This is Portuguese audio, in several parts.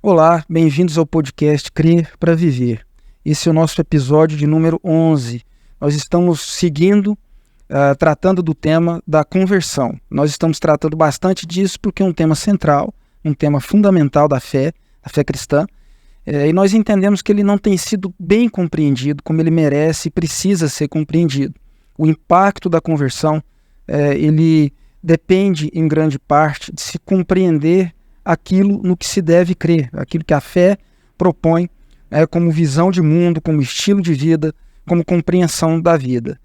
Olá, bem-vindos ao podcast Crer para Viver. Esse é o nosso episódio de número 11. Nós estamos tratando do tema da conversão. Nós estamos tratando bastante disso porque é um tema central, um tema fundamental da fé cristã, e nós entendemos que ele não tem sido bem compreendido como ele merece e precisa ser compreendido. O impacto da conversão, ele depende em grande parte de se compreender aquilo no que se deve crer, aquilo que a fé propõe como visão de mundo, como estilo de vida, como compreensão da vida.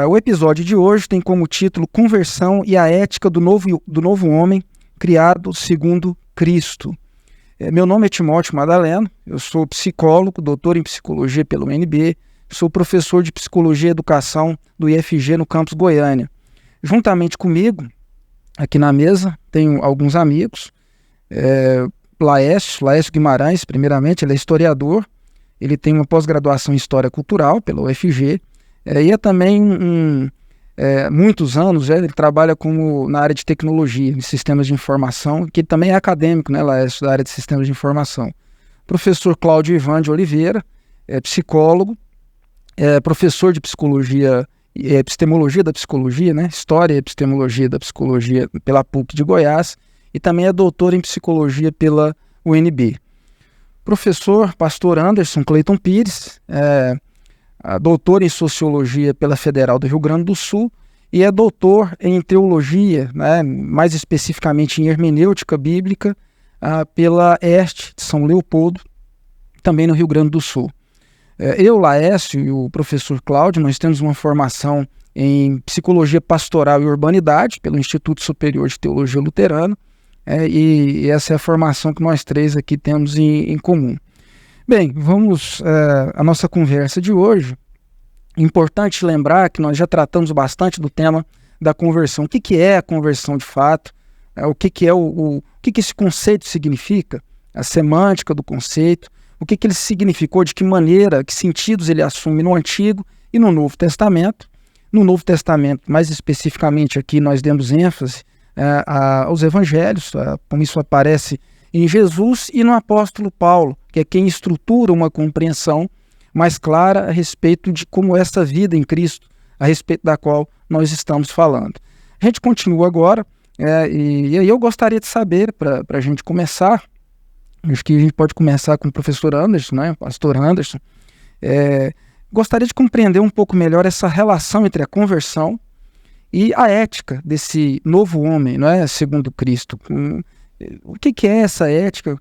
O episódio de hoje tem como título Conversão e a Ética do Novo Homem Criado segundo Cristo. Meu nome é Timóteo Madaleno, eu sou psicólogo, doutor em psicologia pelo UNB, sou professor de psicologia e educação do IFG no campus Goiânia. Juntamente comigo, aqui na mesa, tenho alguns amigos. Laércio Guimarães, primeiramente, ele é historiador, ele tem uma pós-graduação em História Cultural pela UFG, e é também, muitos anos, ele trabalha na área de tecnologia, em sistemas de informação, que também é acadêmico, né, Laércio, da área de sistemas de informação. Professor Cláudio Ivan de Oliveira, psicólogo, professor de psicologia, epistemologia da psicologia, né, história e epistemologia da psicologia pela PUC de Goiás, e também é doutor em psicologia pela UNB. Professor Pastor Anderson Cleiton Pires, doutor em sociologia pela Federal do Rio Grande do Sul e é doutor em teologia, né, mais especificamente em hermenêutica bíblica, pela EST de São Leopoldo, também no Rio Grande do Sul. Eu, Laércio e o professor Cláudio, nós temos uma formação em psicologia pastoral e urbanidade pelo Instituto Superior de Teologia Luterana, e essa é a formação que nós três aqui temos em comum. Bem, vamos à nossa conversa de hoje. Importante lembrar que nós já tratamos bastante do tema da conversão. O que é a conversão de fato? O que esse conceito significa? A semântica do conceito? O que ele significou? De que maneira, que sentidos ele assume no Antigo e no Novo Testamento? No Novo Testamento, mais especificamente aqui, nós demos ênfase aos evangelhos, como isso aparece em Jesus e no apóstolo Paulo, que é quem estrutura uma compreensão mais clara a respeito de como essa vida em Cristo, a respeito da qual nós estamos falando. A gente continua agora, e aí eu gostaria de saber, para a gente começar, acho que a gente pode começar com o professor Anderson, né, pastor Anderson, gostaria de compreender um pouco melhor essa relação entre a conversão e a ética desse novo homem, não é, segundo Cristo. O que é essa ética?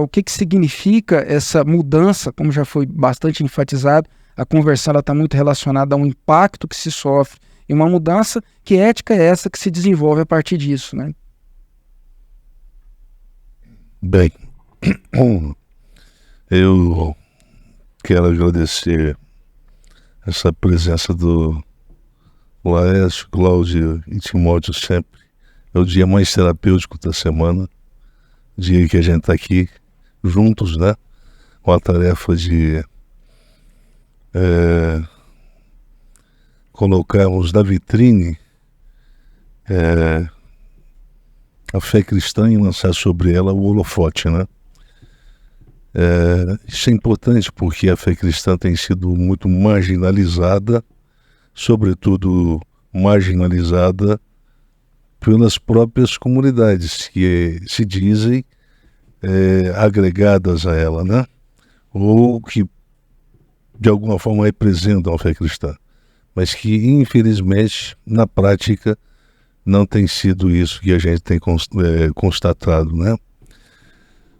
O que significa essa mudança? Como já foi bastante enfatizado, a conversão está muito relacionada a um impacto que se sofre e uma mudança. Que ética é essa que se desenvolve a partir disso, né? Bem, eu quero agradecer essa presença do Laércio, Cláudio e Timóteo sempre. É o dia mais terapêutico da semana, dia que a gente está aqui juntos, né, com a tarefa de colocarmos na vitrine a fé cristã e lançar sobre ela o holofote, né? Isso é importante porque a fé cristã tem sido muito marginalizada, sobretudo marginalizada pelas próprias comunidades que se dizem agregadas a ela, né? Ou que de alguma forma representam a fé cristã, mas que infelizmente na prática não tem sido isso que a gente tem constatado, né?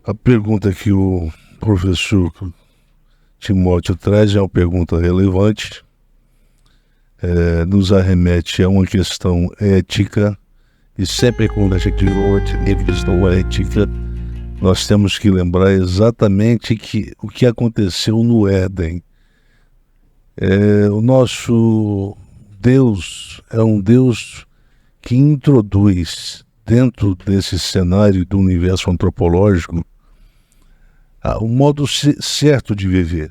A pergunta que o professor Timóteo traz é uma pergunta relevante, nos arremete a uma questão ética. E sempre quando a gente teve questão ética, nós temos que lembrar exatamente o que aconteceu no Éden. O nosso Deus é um Deus que introduz dentro desse cenário do universo antropológico o modo certo de viver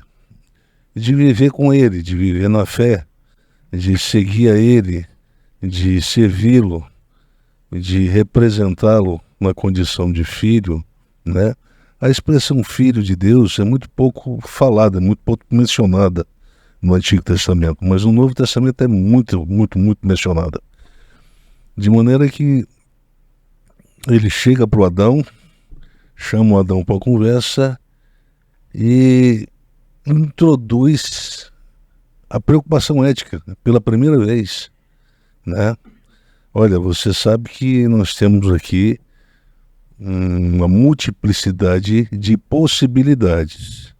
com Ele, de viver na fé, de seguir a Ele, de servi-lo, de representá-lo na condição de filho, né? A expressão filho de Deus é muito pouco falada, muito pouco mencionada no Antigo Testamento, mas no Novo Testamento é muito, muito, muito mencionada. De maneira que ele chega para o Adão, chama o Adão para a conversa e introduz a preocupação ética pela primeira vez, né? Olha, você sabe que nós temos aqui uma multiplicidade de possibilidades,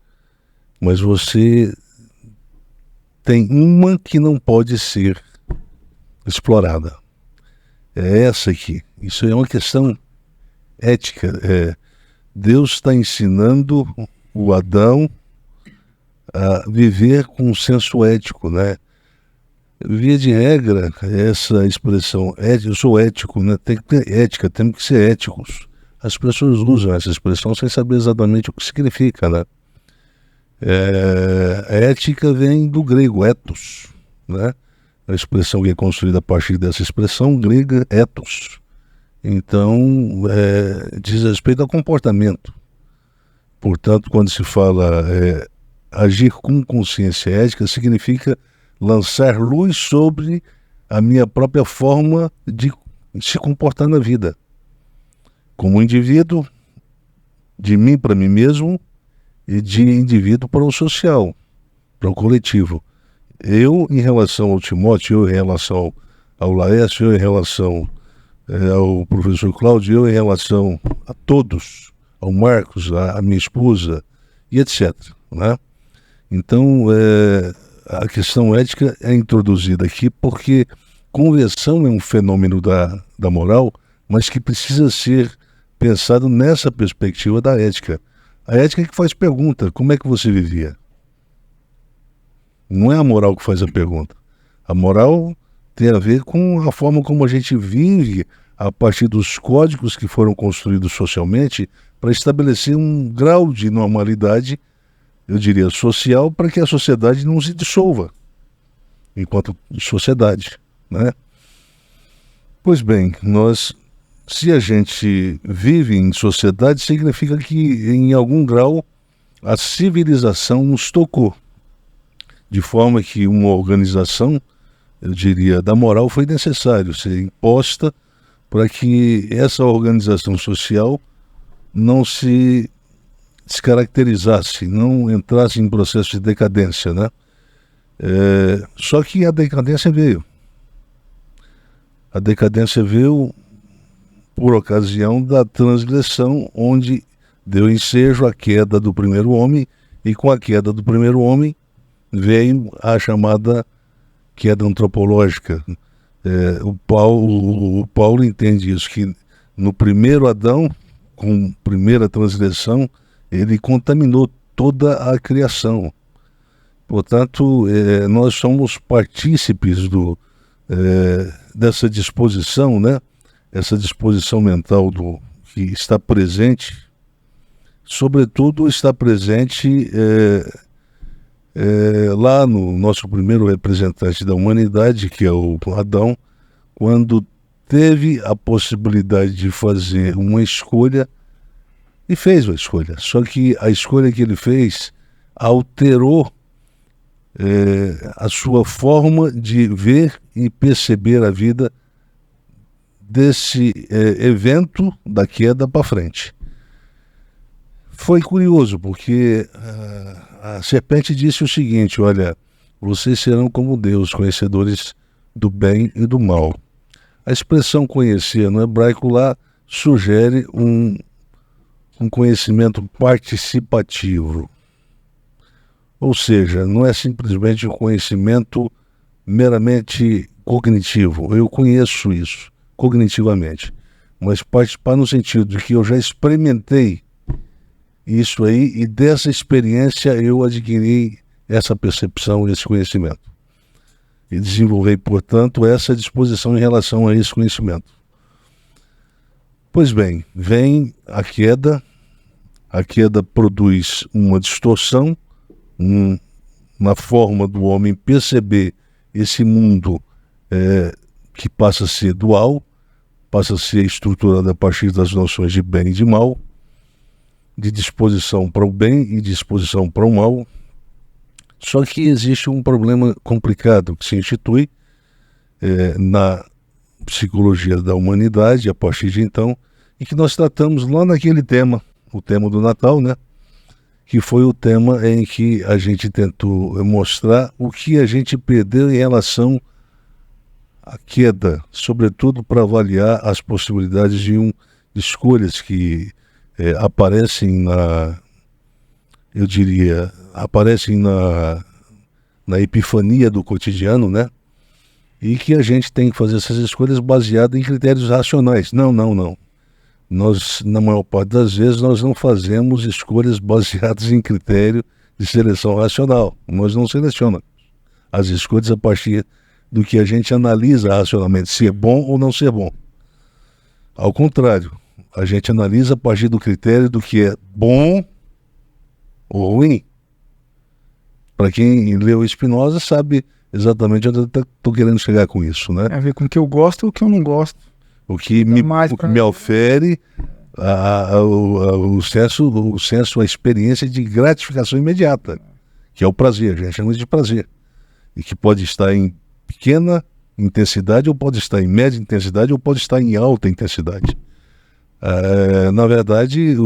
mas você tem uma que não pode ser explorada. É essa aqui. Isso é uma questão ética. Deus está ensinando o Adão a viver com um senso ético, né? Via de regra, essa expressão, eu sou ético, né? Tem que ter ética, temos que ser éticos. As pessoas usam essa expressão sem saber exatamente o que significa, né? A ética vem do grego, ethos, né? A expressão que é construída a partir dessa expressão grega, ethos. Então, diz respeito ao comportamento. Portanto, quando se fala agir com consciência ética, significa lançar luz sobre a minha própria forma de se comportar na vida. Como indivíduo, de mim para mim mesmo, e de indivíduo para o social, para o coletivo. Eu em relação ao Timóteo, eu em relação ao Laércio, eu em relação ao professor Cláudio, eu em relação a todos, ao Marcos, a minha esposa, e etc. Né? Então, a questão ética é introduzida aqui porque conversão é um fenômeno da moral, mas que precisa ser pensado nessa perspectiva da ética. A ética é que faz pergunta, como é que você vivia? Não é a moral que faz a pergunta. A moral tem a ver com a forma como a gente vive a partir dos códigos que foram construídos socialmente para estabelecer um grau de normalidade, eu diria, social, para que a sociedade não se dissolva enquanto sociedade, né? Pois bem, se a gente vive em sociedade, significa que em algum grau a civilização nos tocou, de forma que uma organização, eu diria, da moral foi necessário ser imposta para que essa organização social não se descaracterizasse, não entrasse em processo de decadência, né? Só que a decadência veio. A decadência veio por ocasião da transgressão, onde deu ensejo à queda do primeiro homem, e com a queda do primeiro homem veio a chamada queda antropológica. O Paulo entende isso, que no primeiro Adão, com a primeira transgressão, ele contaminou toda a criação. Portanto, nós somos partícipes dessa disposição, né? Essa disposição mental que está presente, sobretudo está presente lá no nosso primeiro representante da humanidade, que é o Adão, quando teve a possibilidade de fazer uma escolha e fez uma escolha. Só que a escolha que ele fez alterou a sua forma de ver e perceber a vida desse evento da queda para frente. Foi curioso, porque a serpente disse o seguinte: olha, vocês serão como Deus, conhecedores do bem e do mal. A expressão conhecer no hebraico lá sugere um conhecimento participativo. Ou seja, não é simplesmente um conhecimento meramente cognitivo. Eu conheço isso cognitivamente, mas participar no sentido de que eu já experimentei isso aí e dessa experiência eu adquiri essa percepção, esse conhecimento. E desenvolvi, portanto, essa disposição em relação a esse conhecimento. Pois bem, vem a queda produz uma distorção na forma do homem perceber esse mundo que passa a ser dual, passa a ser estruturado a partir das noções de bem e de mal, de disposição para o bem e disposição para o mal. Só que existe um problema complicado que se institui na psicologia da humanidade a partir de então, e que nós tratamos lá naquele tema, o tema do Natal, né? Que foi o tema em que a gente tentou mostrar o que a gente perdeu em relação à queda, sobretudo para avaliar as possibilidades de escolhas que aparecem aparecem na epifania do cotidiano, né? E que a gente tem que fazer essas escolhas baseadas em critérios racionais. Não. Nós, na maior parte das vezes, nós não fazemos escolhas baseadas em critério de seleção racional. Nós não selecionamos as escolhas a partir do que a gente analisa racionalmente, se é bom ou não ser bom. Ao contrário, a gente analisa a partir do critério do que é bom ou ruim. Para quem leu Spinoza sabe exatamente onde eu estou querendo chegar com isso, né? Tem a ver com o que eu gosto e o que eu não gosto. O que me ofere o senso, a experiência de gratificação imediata, que é o prazer, a gente chama de prazer, e que pode estar em pequena intensidade, ou pode estar em média intensidade, ou pode estar em alta intensidade. Na verdade,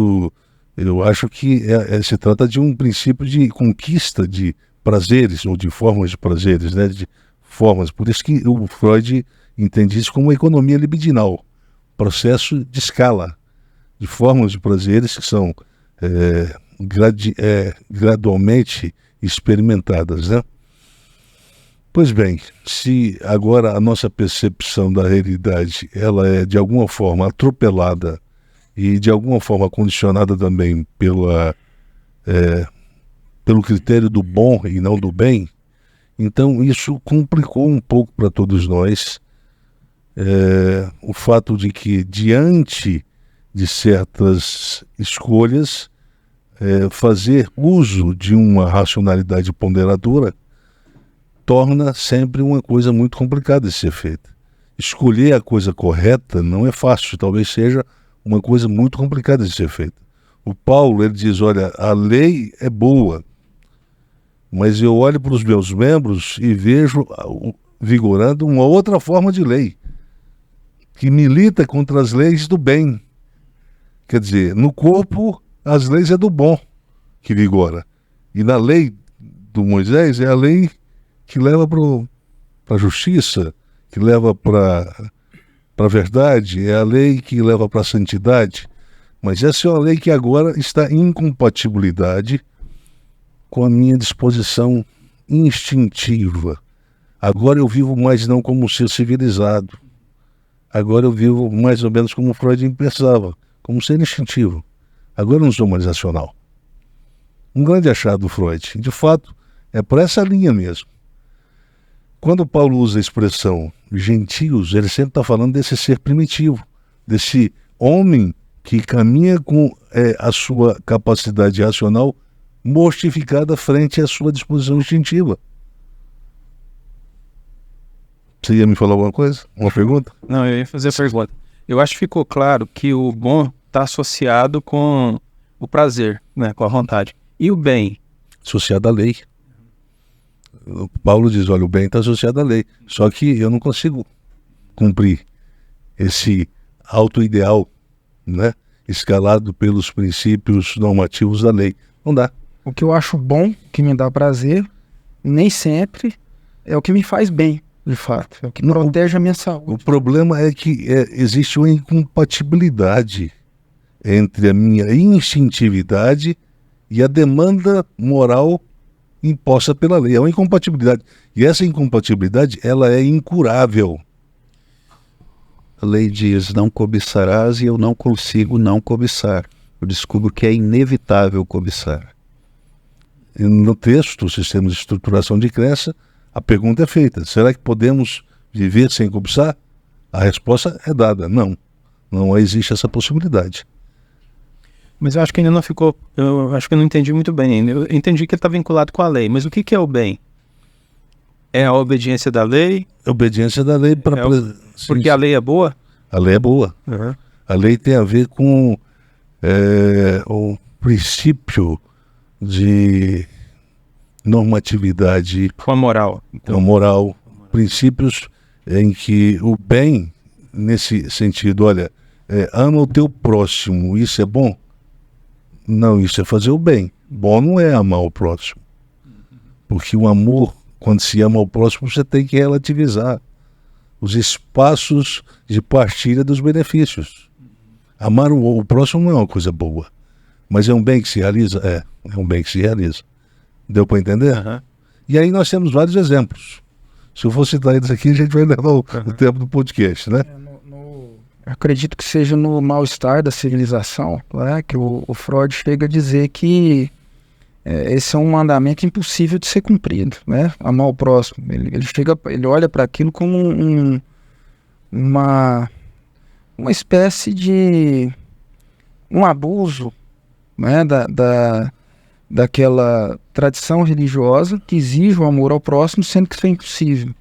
eu acho que se trata de um princípio de conquista de prazeres, ou de formas de prazeres, né? De formas. Por isso que o Freud entende isso como uma economia libidinal, processo de escala, de formas de prazeres que são gradualmente experimentadas, né? Pois bem, se agora a nossa percepção da realidade ela é de alguma forma atropelada e de alguma forma condicionada também pelo critério do bom e não do bem, então isso complicou um pouco para todos nós o fato de que, diante de certas escolhas, fazer uso de uma racionalidade ponderadora torna sempre uma coisa muito complicada de ser feita. Escolher a coisa correta não é fácil, talvez seja uma coisa muito complicada de ser feita. O Paulo, ele diz, olha, a lei é boa, mas eu olho para os meus membros e vejo vigorando uma outra forma de lei, que milita contra as leis do bem. Quer dizer, no corpo, as leis é do bom que vigora. E na lei do Moisés é a lei que leva para a justiça, que leva para a verdade, é a lei que leva para a santidade. Mas essa é uma lei que agora está em incompatibilidade com a minha disposição instintiva. Agora eu vivo mais não como um ser civilizado. Agora eu vivo mais ou menos como Freud pensava, como ser instintivo. Agora eu não sou mais racional. Um grande achado do Freud. De fato, é por essa linha mesmo. Quando Paulo usa a expressão gentios, ele sempre está falando desse ser primitivo, desse homem que caminha com a sua capacidade racional mortificada frente à sua disposição instintiva. Você ia me falar alguma coisa? Uma pergunta? Não, eu ia fazer a pergunta. Eu acho que ficou claro que o bom está associado com o prazer, né, com a vontade. E o bem? Associado à lei. O Paulo diz, olha, o bem está associado à lei. Só que eu não consigo cumprir esse auto-ideal, né, escalado pelos princípios normativos da lei. Não dá. O que eu acho bom, que me dá prazer, nem sempre é o que me faz bem. De fato, é o que protege a minha saúde. O problema é que existe uma incompatibilidade entre a minha instintividade e a demanda moral imposta pela lei. É uma incompatibilidade. E essa incompatibilidade, ela é incurável. A lei diz, não cobiçarás, e eu não consigo não cobiçar. Eu descubro que é inevitável cobiçar. E no texto, o sistema de estruturação de crença, a pergunta é feita, será que podemos viver sem cobiçar? A resposta é dada, não. Não existe essa possibilidade. Mas eu acho que ainda não ficou, eu acho que eu não entendi muito bem ainda. Eu entendi que ele está vinculado com a lei, mas o que é o bem? É a obediência da lei? A obediência da lei para... Porque a lei é boa? A lei é boa. Uhum. A lei tem a ver com princípio de normatividade, Com a moral. uma moral, princípios em que o bem, nesse sentido, olha, ama o teu próximo, isso é bom? Não, isso é fazer o bem. Bom não é amar o próximo. Porque o amor, quando se ama o próximo, você tem que relativizar os espaços de partilha dos benefícios. Amar o próximo não é uma coisa boa, mas é um bem que se realiza? É um bem que se realiza. Deu para entender? Uhum. E aí nós temos vários exemplos. Se eu for citar eles aqui, a gente vai levar o tempo do podcast, né? Eu acredito que seja no mal-estar da civilização, né, que o Freud chega a dizer que esse é um mandamento impossível de ser cumprido, né? Amar o próximo. Ele olha para aquilo como uma espécie de um abuso, né, daquela tradição religiosa que exige o amor ao próximo, sendo que isso é impossível.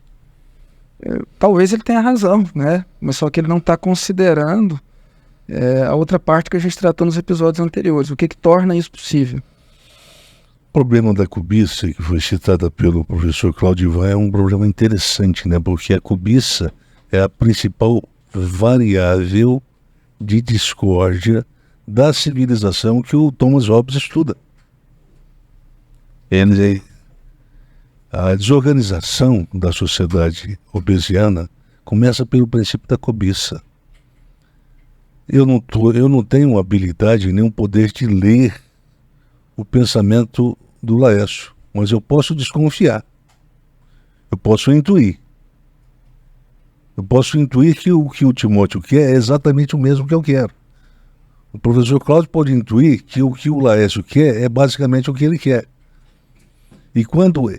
Talvez ele tenha razão, né? Mas só que ele não está considerando a outra parte que a gente tratou nos episódios anteriores. O que torna isso possível? O problema da cobiça, que foi citada pelo professor Cláudio Ivan, é um problema interessante, né? Porque a cobiça é a principal variável de discórdia da civilização que o Thomas Hobbes estuda. A desorganização da sociedade hobbesiana começa pelo princípio da cobiça. Eu não tenho habilidade nem o poder de ler o pensamento do Laércio, mas eu posso desconfiar. Eu posso intuir. Eu posso intuir que o Timóteo quer é exatamente o mesmo que eu quero. O professor Cláudio pode intuir que o que o Laércio quer é basicamente o que ele quer. E quando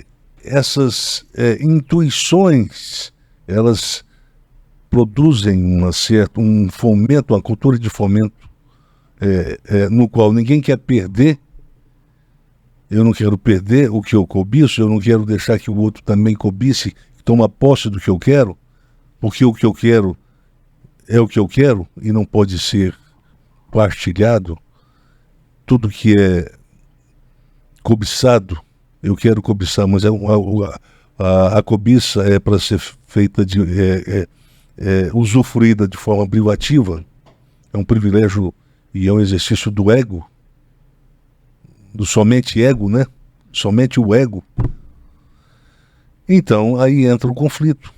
essas intuições, elas produzem um fomento, uma cultura de fomento, no qual ninguém quer perder. Eu não quero perder o que eu cobiço, eu não quero deixar que o outro também cobice, toma posse do que eu quero, porque o que eu quero é o que eu quero e não pode ser partilhado. Tudo que é cobiçado, eu quero cobiçar, mas a cobiça é para ser feita, usufruída de forma privativa. É um privilégio e é um exercício do ego, do somente ego, né? Somente o ego. Então, aí entra o conflito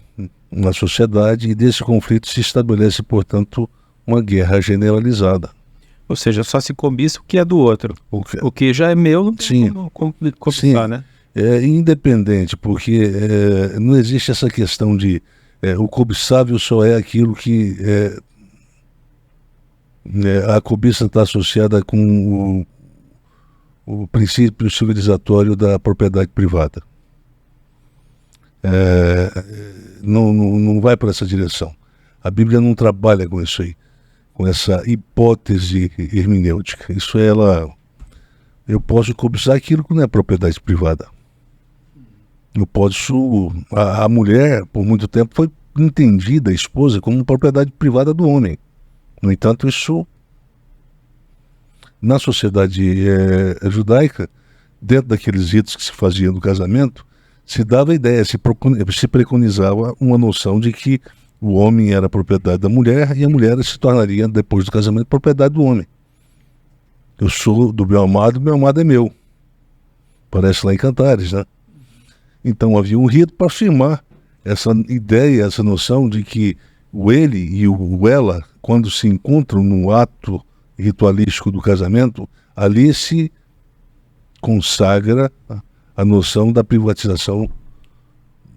na sociedade e desse conflito se estabelece, portanto, uma guerra generalizada. Ou seja, só se cobiça o que é do outro. O que já é meu, não tem como cobiçar, né? É independente, porque não existe essa questão de o cobiçável só é aquilo que a cobiça está associada com o princípio civilizatório da propriedade privada. Não vai para essa direção. A Bíblia não trabalha com isso aí, com essa hipótese hermenêutica. Isso eu posso cobiçar aquilo que não é propriedade privada. A mulher, por muito tempo, foi entendida, a esposa, como propriedade privada do homem. No entanto, isso, na sociedade judaica, dentro daqueles ritos que se faziam no casamento, se dava a ideia, se preconizava uma noção de que o homem era propriedade da mulher e a mulher se tornaria, depois do casamento, propriedade do homem. Eu sou do meu amado é meu. Parece lá em Cantares, né? Então havia um rito para afirmar essa ideia, essa noção de que o ele e o ela, quando se encontram no ato ritualístico do casamento, ali se consagra a noção da privatização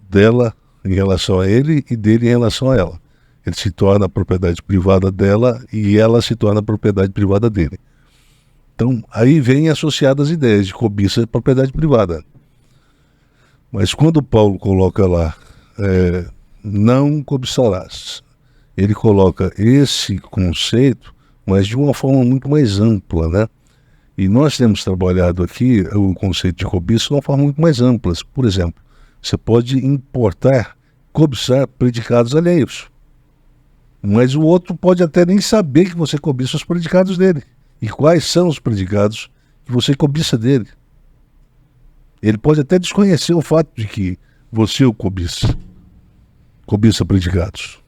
dela em relação a ele e dele em relação a ela. Ele se torna a propriedade privada dela e ela se torna a propriedade privada dele. Então, aí vem associadas as ideias de cobiça e propriedade privada. Mas quando Paulo coloca lá, não cobiçarás, ele coloca esse conceito, mas de uma forma muito mais ampla, né? E nós temos trabalhado aqui o conceito de cobiça de uma forma muito mais ampla. Por exemplo, você pode cobiçar predicados alheios, mas o outro pode até nem saber que você cobiça os predicados dele. E quais são os predicados que você cobiça dele. Ele pode até desconhecer o fato de que você o cobiça. Cobiça predicados,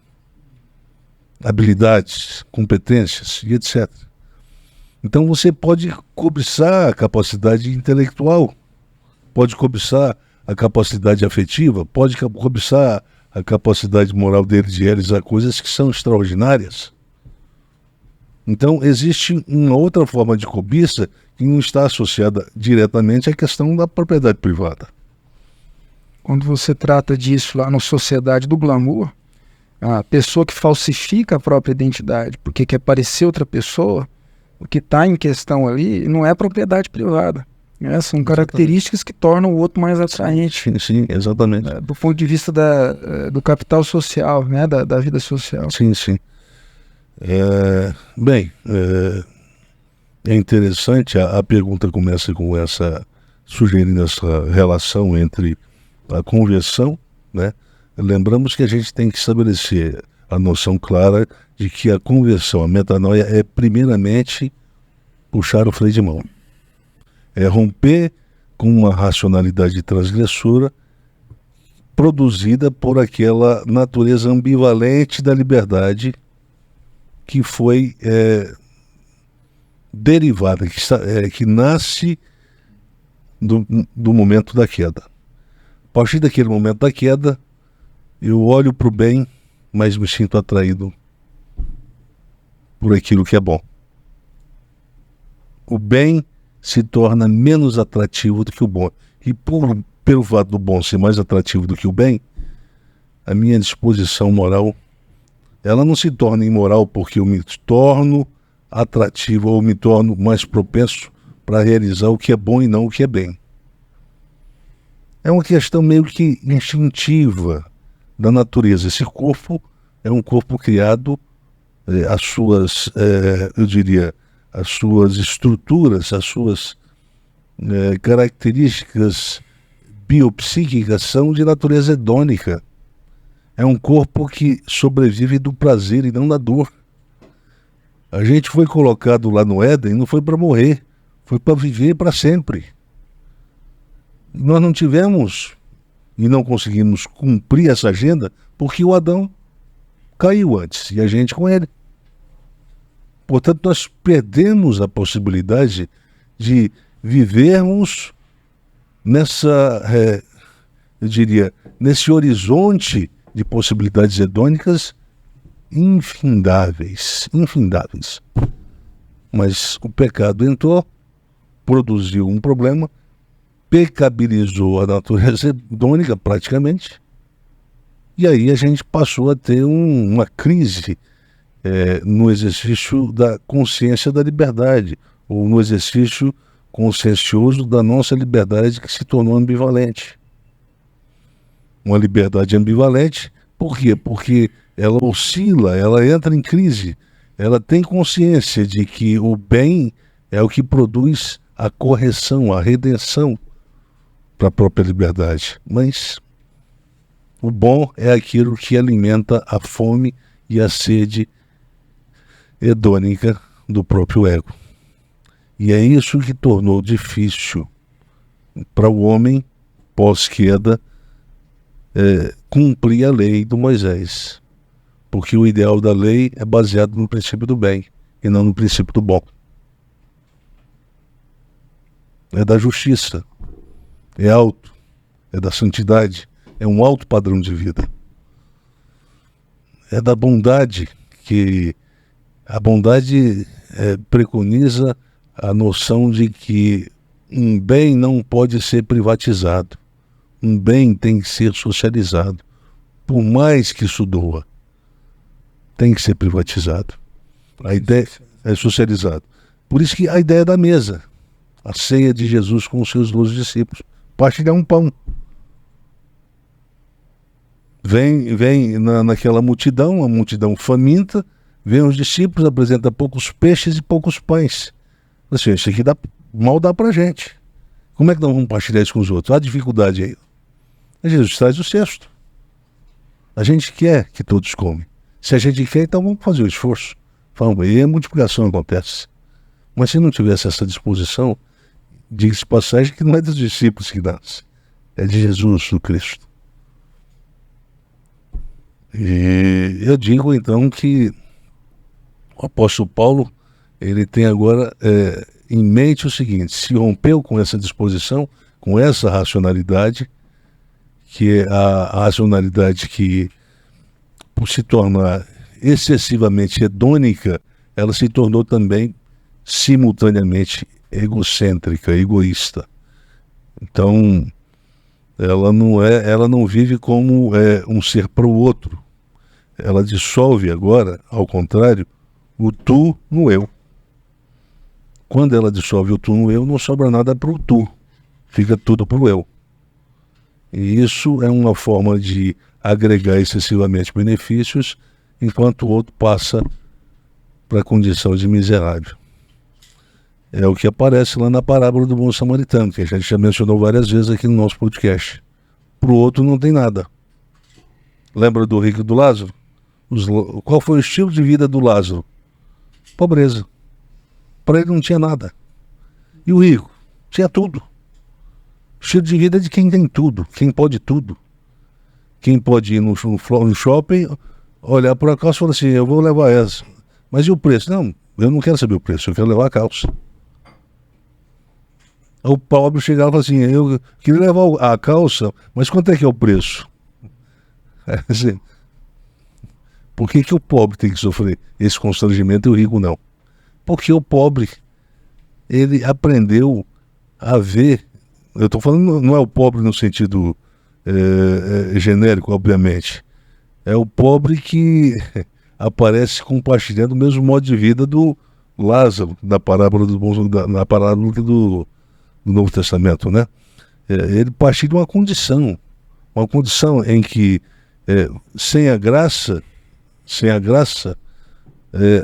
habilidades, competências e etc. Então você pode cobiçar a capacidade intelectual, pode cobiçar a capacidade afetiva, pode cobiçar a capacidade moral dele de realizar coisas que são extraordinárias. Então existe uma outra forma de cobiça que não está associada diretamente à questão da propriedade privada. Quando você trata disso lá na Sociedade do Glamour, a pessoa que falsifica a própria identidade porque quer parecer outra pessoa, o que está em questão ali não é propriedade privada. São características que tornam o outro mais atraente. Sim, exatamente. Do ponto de vista do capital social, né, da vida social. Sim. É interessante, a pergunta começa com sugerindo essa relação entre a conversão, né? Lembramos que a gente tem que estabelecer a noção clara de que a conversão, a metanoia, é primeiramente puxar o freio de mão. É romper com uma racionalidade transgressora produzida por aquela natureza ambivalente da liberdade que foi derivada, que nasce do momento da queda. A partir daquele momento da queda, eu olho para o bem, mas me sinto atraído por aquilo que é bom. O bem se torna menos atrativo do que o bom. E pelo fato do bom ser mais atrativo do que o bem, a minha disposição moral, ela não se torna imoral porque eu me torno atrativo ou me torno mais propenso para realizar o que é bom e não o que é bem. É uma questão meio que instintiva da natureza. Esse corpo é um corpo criado, as suas estruturas, as suas características biopsíquicas são de natureza hedônica. É um corpo que sobrevive do prazer e não da dor. A gente foi colocado lá no Éden, não foi para morrer, foi para viver para sempre. Nós não tivemos e não conseguimos cumprir essa agenda porque o Adão caiu antes e a gente com ele. Portanto, nós perdemos a possibilidade de vivermos nesse horizonte de possibilidades hedônicas infindáveis. Mas o pecado entrou, produziu um problema, pecabilizou a natureza hedônica praticamente, e aí a gente passou a ter uma crise no exercício da consciência da liberdade, ou no exercício consciencioso da nossa liberdade que se tornou ambivalente. Uma liberdade ambivalente, por quê? Porque ela oscila, ela entra em crise, ela tem consciência de que o bem é o que produz a correção, a redenção para a própria liberdade. Mas o bom é aquilo que alimenta a fome e a sede hedônica do próprio ego. E é isso que tornou difícil para o homem, pós-queda, cumprir a lei do Moisés. Porque o ideal da lei é baseado no princípio do bem e não no princípio do bom. É da justiça, é alto, é da santidade, é um alto padrão de vida. É da bondade, que a bondade preconiza a noção de que um bem não pode ser privatizado. Um bem tem que ser socializado. Por mais que isso doa, tem que ser privatizado. A ideia é socializado. Por isso que a ideia da mesa, a ceia de Jesus com os seus 12 discípulos, partilhar um pão. Vem naquela multidão, a multidão faminta, vem os discípulos, apresenta poucos peixes e poucos pães. Assim, isso aqui mal dá pra gente. Como é que nós vamos partilhar isso com os outros? Há dificuldade aí. Jesus traz o cesto. A gente quer que todos comem. Se a gente quer, então vamos fazer o esforço. E a multiplicação acontece. Mas se não tivesse essa disposição, diga-se de passagem que não é dos discípulos que nasce, é de Jesus, do Cristo. E eu digo então que o apóstolo Paulo, ele tem agora em mente o seguinte: se rompeu com essa disposição, com essa racionalidade, que é a racionalidade que, por se tornar excessivamente hedônica, ela se tornou também simultaneamente egocêntrica, egoísta. Então, ela não vive como um ser para o outro. Ela dissolve agora, ao contrário, o tu no eu. Quando ela dissolve o tu no eu, não sobra nada para o tu, fica tudo para o eu. E isso é uma forma de agregar excessivamente benefícios, enquanto o outro passa para a condição de miserável. É o que aparece lá na parábola do bom samaritano, que a gente já mencionou várias vezes aqui no nosso podcast. Para o outro não tem nada. Lembra do rico e do Lázaro? Qual foi o estilo de vida do Lázaro? Pobreza. Para ele não tinha nada. E o rico? Tinha tudo. O estilo de vida é de quem tem tudo, quem pode tudo. Quem pode ir no shopping, olhar para a calça e falar assim: eu vou levar essa. Mas e o preço? Não, eu não quero saber o preço, eu quero levar a calça. O pobre chegava e falava assim: eu queria levar a calça, mas quanto é que é o preço? Assim, por que o pobre tem que sofrer esse constrangimento e o rico não? Porque o pobre, ele aprendeu a ver. Eu estou falando, não é o pobre no sentido genérico, obviamente. É o pobre que aparece compartilhando o mesmo modo de vida do Lázaro, na parábola do Novo Testamento, né? Ele partiu de uma condição em que sem a graça,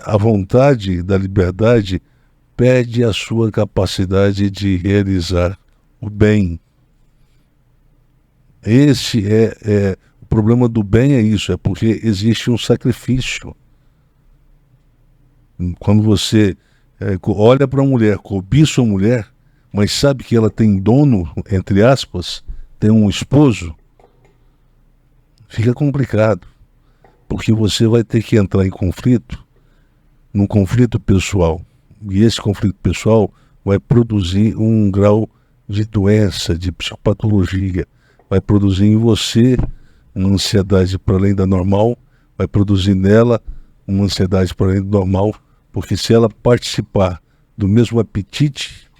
a vontade da liberdade perde a sua capacidade de realizar o bem. Esse o problema do bem, é isso, é porque existe um sacrifício. Quando você olha para uma mulher, cobiça uma mulher, mas sabe que ela tem dono, entre aspas, tem um esposo, fica complicado, porque você vai ter que entrar num conflito pessoal, e esse conflito pessoal vai produzir um grau de doença, de psicopatologia, vai produzir em você uma ansiedade para além da normal, vai produzir nela uma ansiedade para além do normal, porque se ela participar do mesmo apetite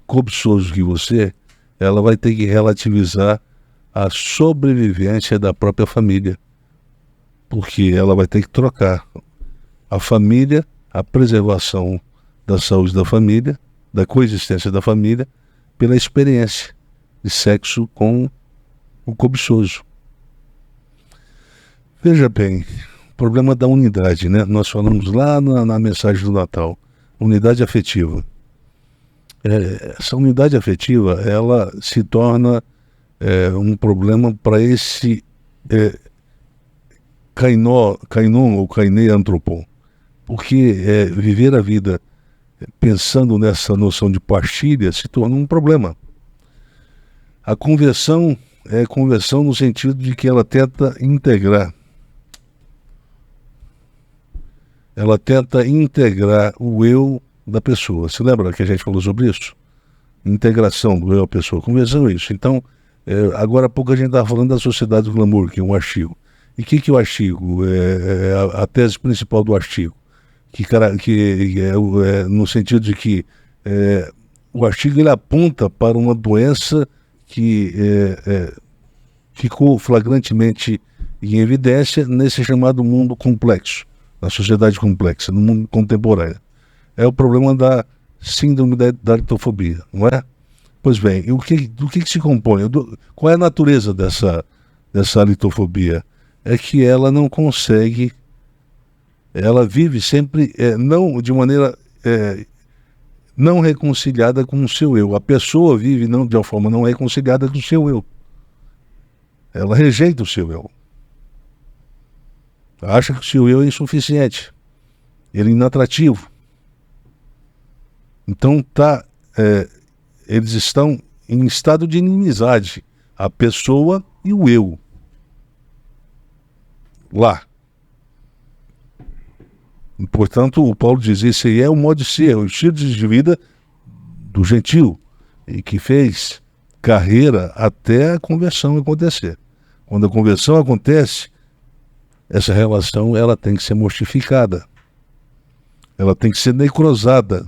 cobiçoso que você, ela vai ter que relativizar a sobrevivência da própria família, porque ela vai ter que trocar a família, a preservação da saúde da família, da coexistência da família, pela experiência de sexo com o cobiçoso. Veja bem, o problema da unidade, né? Nós falamos lá na mensagem do Natal, unidade afetiva. Essa unidade afetiva, ela se torna um problema para esse kainon ou kainei antropon, porque viver a vida pensando nessa noção de partilha se torna um problema. A conversão é conversão no sentido de que ela tenta integrar o eu da pessoa. Você lembra que a gente falou sobre isso? Integração do eu à pessoa. Conversão é isso. Então, agora há pouco a gente estava falando da sociedade do glamour, que é um artigo. E o que é o artigo? A tese principal do artigo. Que no sentido de que o artigo ele aponta para uma doença que ficou flagrantemente em evidência nesse chamado mundo complexo, na sociedade complexa, no mundo contemporâneo. É o problema da síndrome da litofobia, não é? Pois bem, do que se compõe? Qual é a natureza dessa litofobia? É que ela não consegue, ela vive sempre não de maneira não reconciliada com o seu eu. A pessoa vive de uma forma não reconciliada com o seu eu. Ela rejeita o seu eu. Acha que o seu eu é insuficiente. Ele é inatrativo. Então eles estão em estado de inimizade, a pessoa e o eu. Lá. E, portanto, o Paulo diz, esse aí é o modo de ser, o estilo de vida do gentio, e que fez carreira até a conversão acontecer. Quando a conversão acontece, essa relação ela tem que ser mortificada, ela tem que ser necrosada.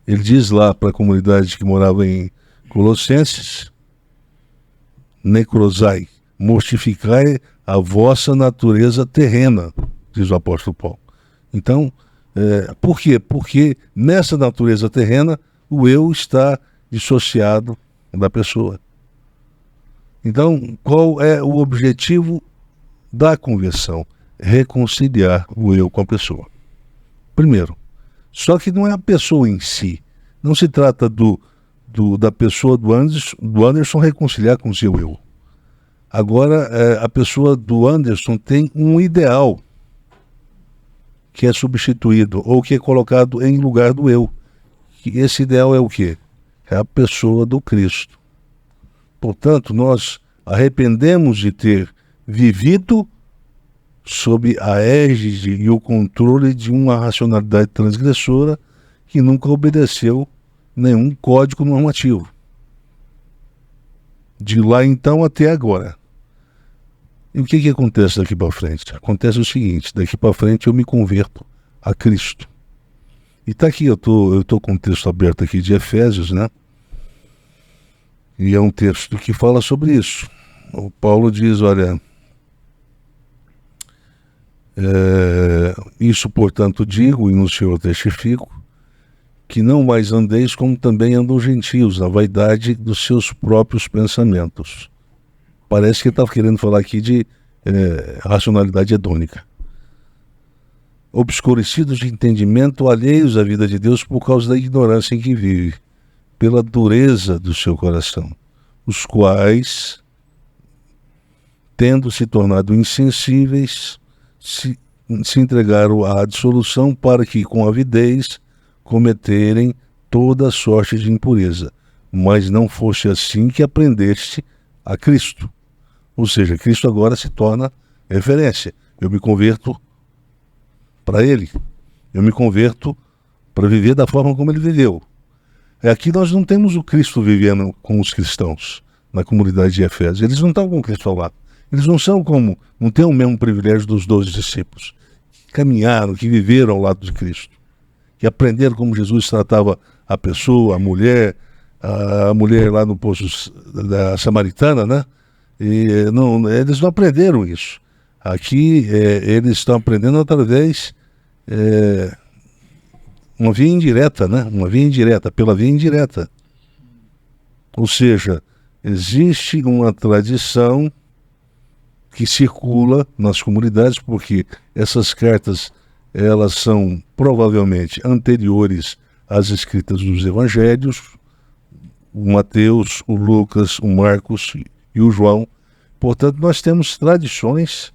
Ele diz lá para a comunidade que morava em Colossenses, necrosai, mortificai a vossa natureza terrena, diz o apóstolo Paulo. Então, por quê? Porque nessa natureza terrena o eu está dissociado da pessoa. Então, qual é o objetivo da conversão? Reconciliar o eu com a pessoa. Primeiro, só que não é a pessoa em si. Não se trata da pessoa do Anderson reconciliar com o seu eu. Agora, a pessoa do Anderson tem um ideal que é substituído ou que é colocado em lugar do eu. E esse ideal é o quê? É a pessoa do Cristo. Portanto, nós arrependemos de ter vivido sob a égide e o controle de uma racionalidade transgressora que nunca obedeceu nenhum código normativo. De lá então até agora. E o que acontece daqui para frente? Acontece o seguinte, daqui para frente eu me converto a Cristo. E está aqui, eu tô com um texto aberto aqui de Efésios, né? E é um texto que fala sobre isso. O Paulo diz, olha, isso portanto digo e no Senhor testifico, que não mais andeis como também andam gentios, na vaidade dos seus próprios pensamentos. Parece que ele estava querendo falar aqui de racionalidade hedônica. Obscurecidos de entendimento, alheios à vida de Deus por causa da ignorância em que vive, pela dureza do seu coração, os quais, tendo se tornado insensíveis, se entregaram à dissolução para que, com avidez, cometerem toda sorte de impureza. Mas não fosse assim que aprendeste a Cristo. Ou seja, Cristo agora se torna referência. Eu me converto para Ele. Eu me converto para viver da forma como Ele viveu. Aqui nós não temos o Cristo vivendo com os cristãos na comunidade de Efésios. Eles não estão com o Cristo ao lado. Eles não têm o mesmo privilégio dos 12 discípulos. Que caminharam, que viveram ao lado de Cristo. Que aprenderam como Jesus tratava a pessoa, a mulher lá no poço da Samaritana, né? E eles não aprenderam isso. Aqui eles estão aprendendo através uma via indireta, né? Uma via indireta, pela via indireta. Ou seja, existe uma tradição que circula nas comunidades, porque essas cartas elas são provavelmente anteriores às escritas dos evangelhos, o Mateus, o Lucas, o Marcos e o João. Portanto, nós temos tradições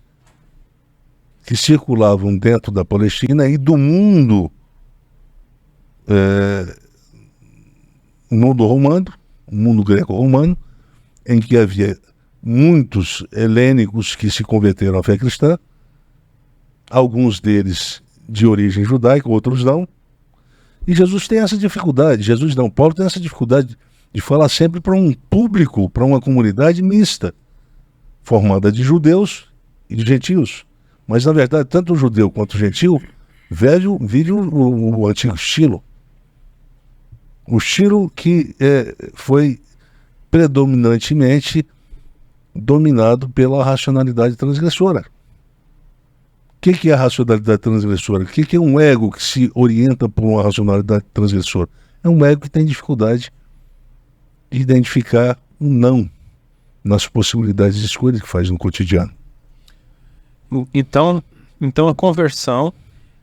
que circulavam dentro da Palestina e do mundo, mundo romano, o mundo greco-romano, em que havia muitos helênicos que se converteram à fé cristã, alguns deles de origem judaica, outros não. E Jesus tem essa dificuldade, Paulo tem essa dificuldade de falar sempre para um público, para uma comunidade mista, formada de judeus e de gentios. Mas, na verdade, tanto o judeu quanto o gentio vive o antigo estilo. O estilo que foi predominantemente dominado pela racionalidade transgressora. O que é a racionalidade transgressora? O que é um ego que se orienta por uma racionalidade transgressora? É um ego que tem dificuldade de identificar um não nas possibilidades de escolha que faz no cotidiano. Então a conversão,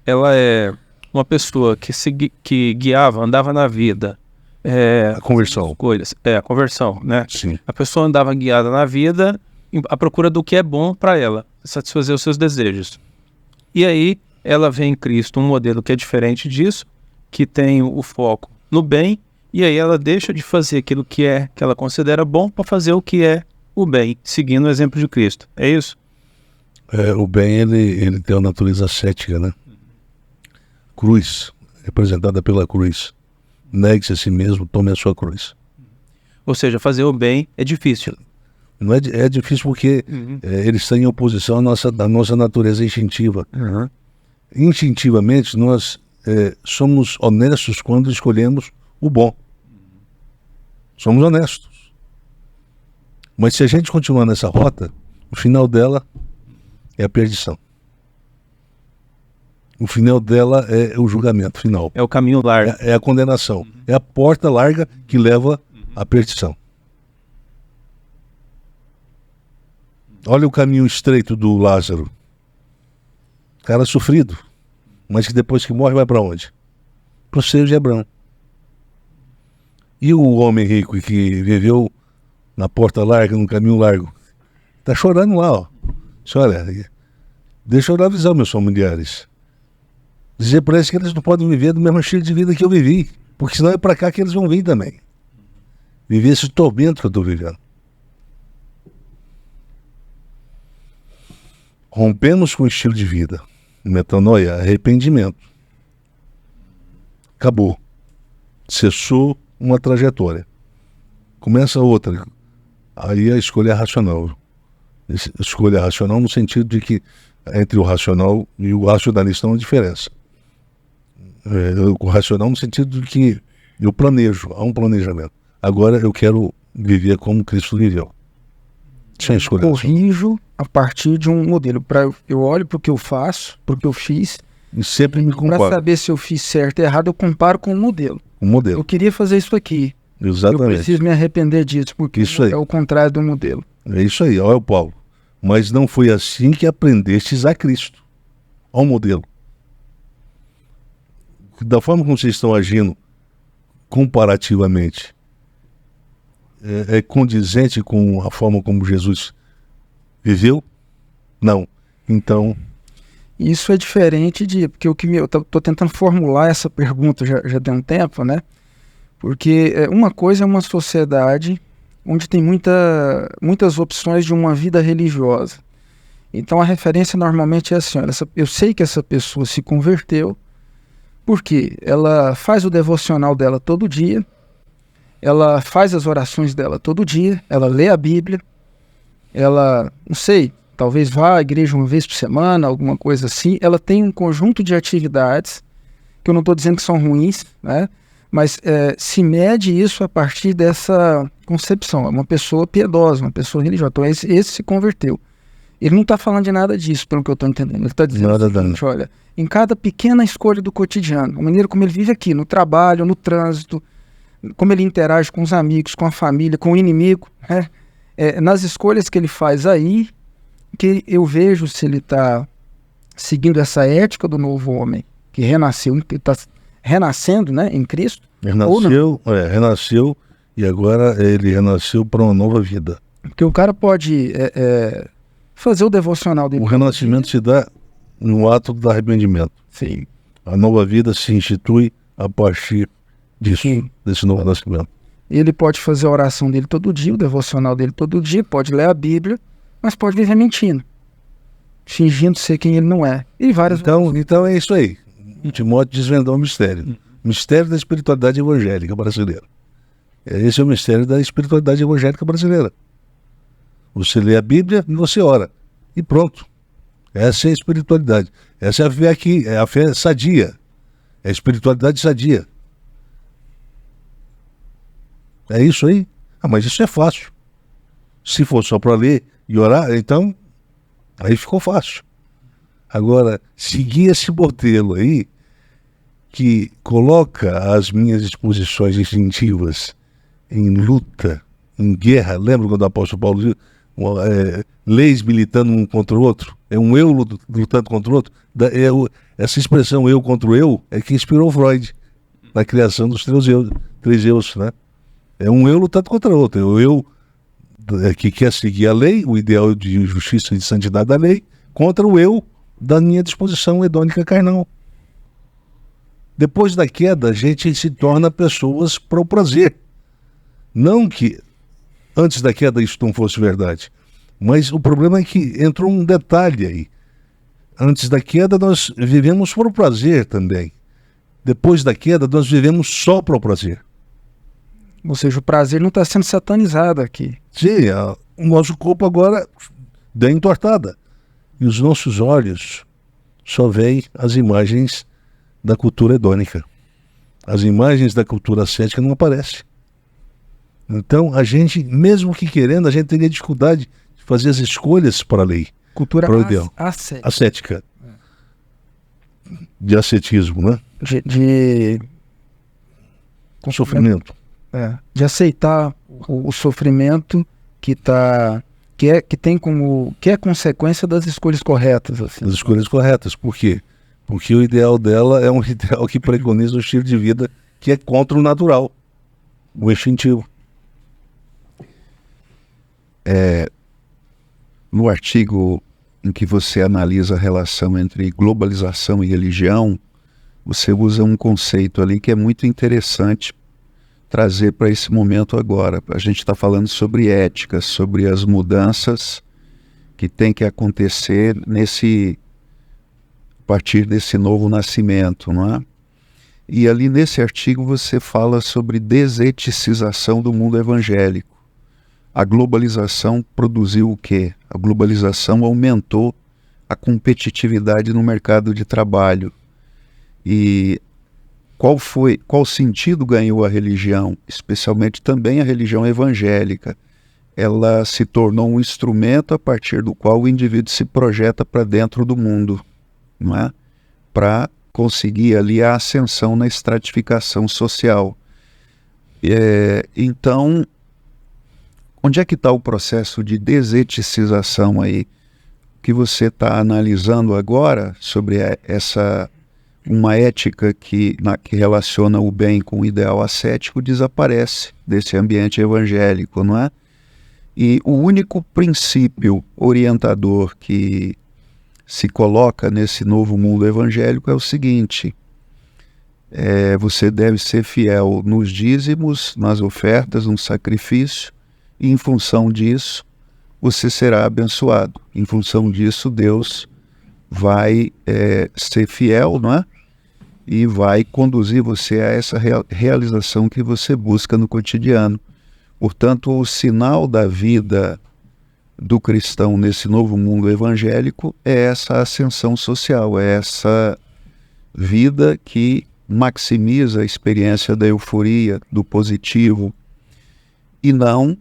ela é uma pessoa que guiava, andava na vida. A conversão. Escolhas. A conversão, né? Sim. A pessoa andava guiada na vida à procura do que é bom para ela, satisfazer os seus desejos. E aí ela vê em Cristo um modelo que é diferente disso, que tem o foco no bem E aí ela deixa de fazer aquilo que ela considera bom para fazer o que é o bem, seguindo o exemplo de Cristo. É isso? O bem, ele tem uma natureza cética, né? Cruz, representada pela cruz. Negue-se a si mesmo, tome a sua cruz. Ou seja, fazer o bem é difícil. Não é difícil porque ele está em oposição à nossa natureza instintiva. Instintivamente, nós somos honestos quando escolhemos o bom. Somos honestos. Mas se a gente continuar nessa rota, o final dela é a perdição. O final dela é o julgamento final. É o caminho largo. É a condenação. É a porta larga que leva à perdição. Olha o caminho estreito do Lázaro. Cara sofrido, mas que depois que morre vai para onde? Para o seio de Abraão. E o homem rico que viveu na porta larga, no caminho largo, está chorando lá, ó. Olha, deixa eu avisar meus familiares. Dizer para eles que eles não podem viver do mesmo estilo de vida que eu vivi, porque senão é para cá que eles vão vir também. Viver esse tormento que eu estou vivendo. Rompemos com o estilo de vida. Metanoia, arrependimento. Acabou. Cessou uma trajetória. Começa outra. Aí a escolha é racional. Escolha racional no sentido de que entre o racional e o racionalista há uma diferença. O racional no sentido de que eu planejo, há um planejamento. Agora eu quero viver como Cristo viveu. Sem escolha. Corrijo a partir de um modelo. Eu olho para o que eu faço, para o que eu fiz. E sempre me comparo. Para saber se eu fiz certo ou errado, eu comparo com o modelo. O modelo. Eu queria fazer isso aqui. Exatamente. Eu preciso me arrepender disso, porque isso aí. É o contrário do modelo. É isso aí, olha o Paulo. Mas não foi assim que aprendestes a Cristo. Olha o modelo. Da forma como vocês estão agindo comparativamente, é condizente com a forma como Jesus viveu? Não. Então... Isso é diferente porque eu estou tentando formular essa pergunta já tem um tempo, né? Porque uma coisa é uma sociedade onde tem muitas opções de uma vida religiosa. Então a referência normalmente é assim, olha, eu sei que essa pessoa se converteu porque ela faz o devocional dela todo dia, ela faz as orações dela todo dia, ela lê a Bíblia, ela, não sei, talvez vá à igreja uma vez por semana, alguma coisa assim, ela tem um conjunto de atividades, que eu não estou dizendo que são ruins, né? Mas se mede isso a partir dessa concepção. É uma pessoa piedosa, uma pessoa religiosa. Então esse se converteu. Ele não está falando de nada disso, pelo que eu estou entendendo. Ele está dizendo o seguinte, olha, em cada pequena escolha do cotidiano, a maneira como ele vive aqui, no trabalho, no trânsito, como ele interage com os amigos, com a família, com o inimigo, né? Nas escolhas que ele faz aí, que eu vejo se ele está seguindo essa ética do novo homem, que renasceu, que está renascendo, né, em Cristo. Renasceu e agora ele renasceu para uma nova vida. Porque o cara pode fazer o devocional dele. O renascimento se dá no ato do arrependimento. Sim. A nova vida se institui a partir disso, sim, desse novo nascimento. Ele pode fazer a oração dele todo dia, o devocional dele todo dia, pode ler a Bíblia, mas pode viver mentindo, fingindo ser quem ele não é. E várias então é isso aí. Timóteo desvendou o mistério. Mistério da espiritualidade evangélica brasileira. Esse é o mistério da espiritualidade evangélica brasileira. Você lê a Bíblia e você ora. E pronto. Essa é a espiritualidade. Essa é a fé aqui, é a fé sadia. É a espiritualidade sadia. É isso aí? Mas isso é fácil. Se for só para ler e orar, então aí ficou fácil. Agora, seguir esse modelo aí, que coloca as minhas disposições instintivas em luta, em guerra. Lembra quando o apóstolo Paulo diz, leis militando um contra o outro? É um eu lutando contra o outro? Essa expressão eu contra o eu é que inspirou Freud na criação dos três eus, né? É um eu lutando contra o outro. É o eu que quer seguir a lei, o ideal de justiça e de santidade da lei, contra o eu da minha disposição hedônica carnal. Depois da queda, a gente se torna pessoas para o prazer. Não que antes da queda isso não fosse verdade. Mas o problema é que entrou um detalhe aí. Antes da queda nós vivemos para o prazer também. Depois da queda nós vivemos só para o prazer. Ou seja, o prazer não está sendo satanizado aqui. Sim, o nosso corpo agora dá entortada. E os nossos olhos só veem as imagens da cultura hedônica. As imagens da cultura ascética não aparecem. Então, a gente, mesmo que querendo, a gente teria dificuldade de fazer as escolhas para a lei. Cultura para o ideal. ascética. De ascetismo, né? Com sofrimento. De aceitar o sofrimento que é consequência das escolhas corretas. Assim. Das escolhas corretas. Por quê? Porque o ideal dela é um ideal que preconiza um estilo de vida que é contra o natural, o instintivo. No artigo em que você analisa a relação entre globalização e religião, você usa um conceito ali que é muito interessante trazer para esse momento agora. A gente está falando sobre ética, sobre as mudanças que tem que acontecer a partir desse novo nascimento, não é? E ali nesse artigo você fala sobre deseticização do mundo evangélico. A globalização produziu o quê? A globalização aumentou a competitividade no mercado de trabalho. E qual sentido ganhou a religião? Especialmente também a religião evangélica. Ela se tornou um instrumento a partir do qual o indivíduo se projeta para dentro do mundo, não é? Para conseguir ali a ascensão na estratificação social. Então, onde é que está o processo de deseticização aí? Que você está analisando agora sobre uma ética que relaciona o bem com o ideal ascético desaparece desse ambiente evangélico, não é? E o único princípio orientador que se coloca nesse novo mundo evangélico é o seguinte: você deve ser fiel nos dízimos, nas ofertas, no sacrifício, e em função disso você será abençoado. Em função disso Deus vai ser fiel, não é? E vai conduzir você a essa realização que você busca no cotidiano. Portanto, o sinal da vida do cristão nesse novo mundo evangélico é essa ascensão social, é essa vida que maximiza a experiência da euforia, do positivo, e não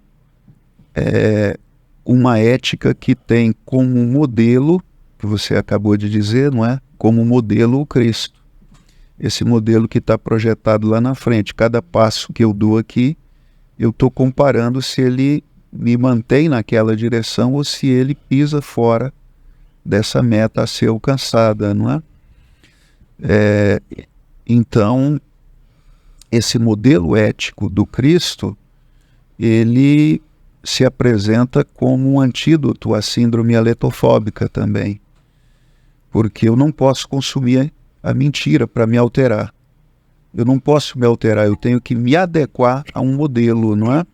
uma ética que tem como modelo, que você acabou de dizer, não é? Como modelo o Cristo. Esse modelo que está projetado lá na frente. Cada passo que eu dou aqui, eu estou comparando se ele me mantém naquela direção ou se ele pisa fora dessa meta a ser alcançada, não é? Então, esse modelo ético do Cristo, ele se apresenta como um antídoto à síndrome aletofóbica também. Porque eu não posso consumir a mentira para me alterar. Eu não posso me alterar, eu tenho que me adequar a um modelo, não é?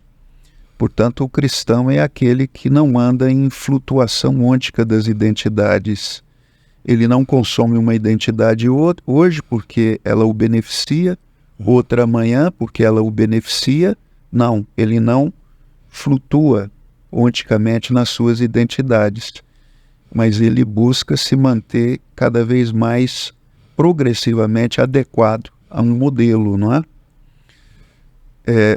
Portanto, o cristão é aquele que não anda em flutuação ôntica das identidades. Ele não consome uma identidade hoje porque ela o beneficia, outra amanhã porque ela o beneficia. Não, ele não flutua onticamente nas suas identidades, mas ele busca se manter cada vez mais progressivamente adequado a um modelo, não é?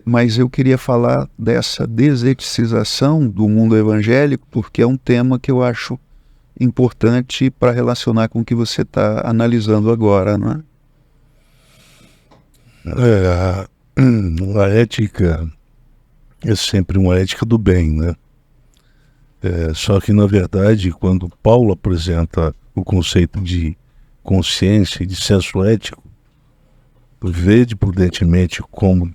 Mas eu queria falar dessa deseticização do mundo evangélico porque é um tema que eu acho importante para relacionar com o que você está analisando agora, não é? A ética é sempre uma ética do bem, né? Só que, na verdade, quando Paulo apresenta o conceito de consciência e de senso ético, vede prudentemente como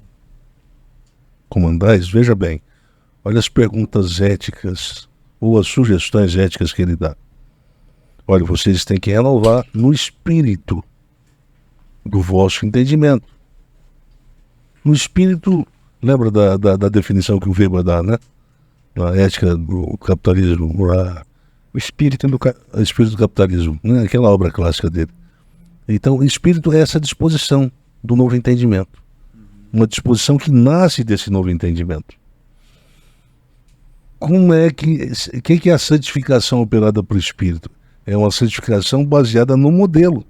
andais, veja bem, olha as perguntas éticas ou as sugestões éticas que ele dá. Olha, vocês têm que renovar no espírito do vosso entendimento. No espírito, lembra da definição que o Weber dá, né? Na ética do capitalismo, O espírito do espírito do capitalismo, né? Aquela obra clássica dele. Então, o espírito é essa disposição do novo entendimento. Uma disposição que nasce desse novo entendimento. Como é que é a santificação operada por espírito? É uma santificação baseada no modelo.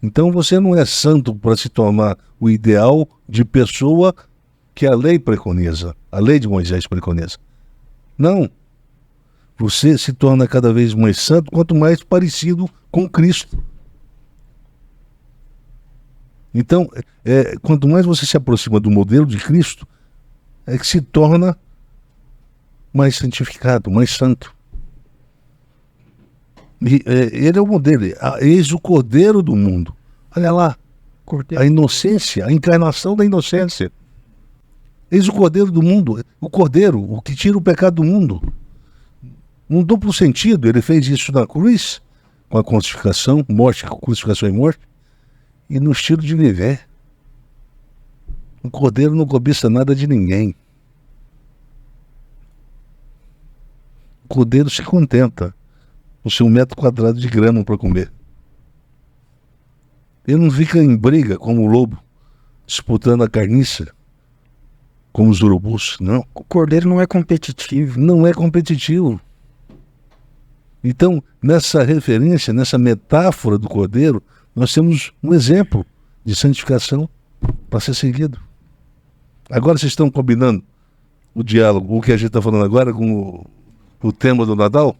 Então você não é santo para se tornar o ideal de pessoa que a lei preconiza, a lei de Moisés preconiza. Não. Você se torna cada vez mais santo quanto mais parecido com Cristo. Então, quanto mais você se aproxima do modelo de Cristo, é que se torna mais santificado, mais santo. E, ele é o modelo, eis o Cordeiro do mundo. Olha lá, a inocência, a encarnação da inocência. Eis o Cordeiro do mundo, o Cordeiro, o que tira o pecado do mundo. Um duplo sentido, ele fez isso na cruz, com a crucificação, morte, crucificação e morte, e no estilo de viver. O Cordeiro não cobiça nada de ninguém. O Cordeiro se contenta com seu 1 metro quadrado de grama para comer. Ele não fica em briga como o lobo, disputando a carniça, como os urubus, não. O Cordeiro não é competitivo. Não é competitivo. Então, nessa referência, nessa metáfora do Cordeiro, nós temos um exemplo de santificação para ser seguido. Agora vocês estão combinando o diálogo, o que a gente está falando agora com o tema do Natal?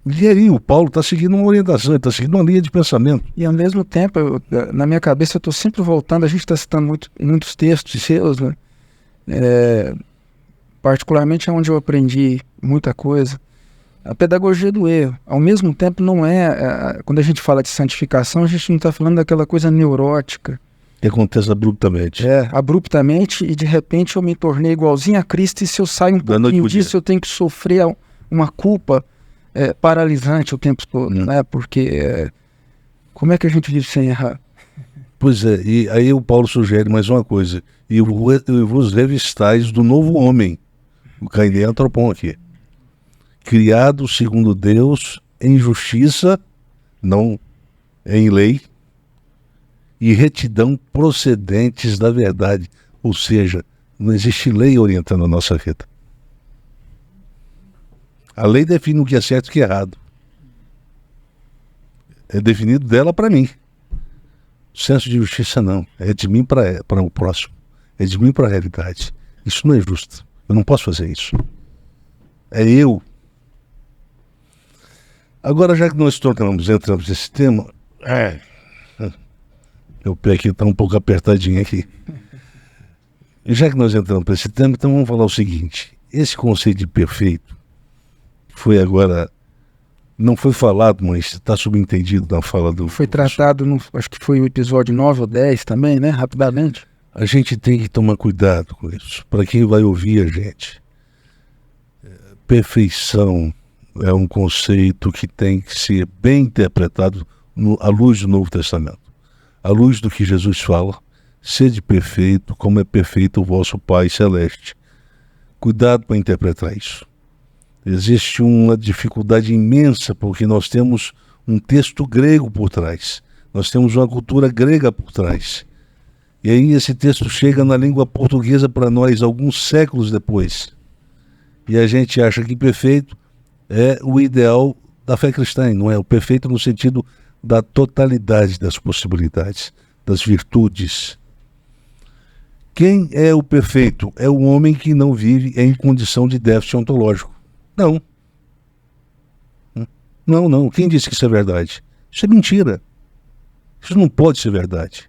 E aí o Paulo está seguindo uma orientação, ele está seguindo uma linha de pensamento. E ao mesmo tempo, na minha cabeça, eu estou sempre voltando, a gente está citando muitos textos seus, né? Particularmente é onde eu aprendi muita coisa. A pedagogia do erro. Ao mesmo tempo, não quando a gente fala de santificação, a gente não está falando daquela coisa neurótica. Que acontece abruptamente. Abruptamente, e de repente eu me tornei igualzinho a Cristo, e se eu saio um pouquinho disso, eu tenho que sofrer uma culpa paralisante o tempo todo, né? Porque como é que a gente vive sem errar? Pois é, e aí o Paulo sugere mais uma coisa. E vos revistais do novo homem, o Caine Antropon aqui, criado segundo Deus em justiça, não em lei, e retidão procedentes da verdade. Ou seja, não existe lei orientando a nossa vida. A lei define o que é certo e o que é errado. É definido dela para mim. O senso de justiça não. É de mim para o próximo. É de mim para a realidade. Isso não é justo. Eu não posso fazer isso. É eu. Agora, já que nós entramos nesse tema... Meu pé aqui está um pouco apertadinho aqui. E já que nós entramos para esse tema, então vamos falar o seguinte. Esse conceito de perfeito foi agora, não foi falado, mas está subentendido na fala do... Foi tratado, acho que foi o episódio 9 ou 10 também, né? Rapidamente. A gente tem que tomar cuidado com isso. Para quem vai ouvir a gente, perfeição é um conceito que tem que ser bem interpretado à luz do Novo Testamento. À luz do que Jesus fala, sede perfeito, como é perfeito o vosso Pai Celeste. Cuidado para interpretar isso. Existe uma dificuldade imensa, porque nós temos um texto grego por trás. Nós temos uma cultura grega por trás. E aí esse texto chega na língua portuguesa para nós alguns séculos depois. E a gente acha que perfeito é o ideal da fé cristã, não é? O perfeito no sentido da totalidade das possibilidades, das virtudes. Quem é o perfeito? É o homem que não vive em condição de déficit ontológico. Não. Não. Quem disse que isso é verdade? Isso é mentira. Isso não pode ser verdade.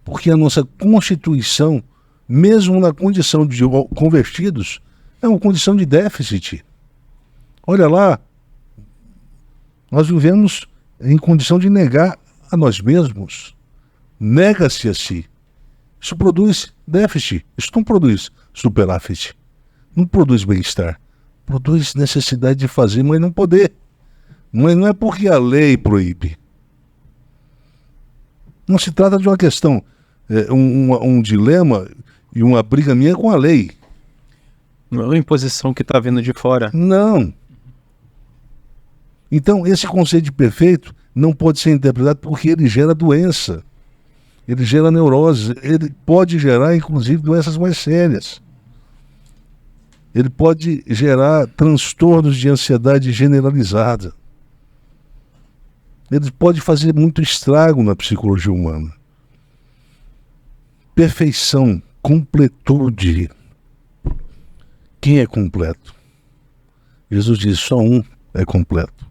Porque a nossa Constituição, mesmo na condição de convertidos, é uma condição de déficit. Olha lá, nós vivemos em condição de negar a nós mesmos. Nega-se a si. Isso produz déficit. Isso não produz superávit. Não produz bem-estar. Produz necessidade de fazer, mas não poder. Não é porque a lei proíbe. Não se trata de uma questão, um dilema e uma briga minha com a lei. Não é uma imposição que está vindo de fora. Não. Então, esse conceito de perfeito não pode ser interpretado porque ele gera doença. Ele gera neurose. Ele pode gerar, inclusive, doenças mais sérias. Ele pode gerar transtornos de ansiedade generalizada. Ele pode fazer muito estrago na psicologia humana. Perfeição, completude. Quem é completo? Jesus diz, só um é completo,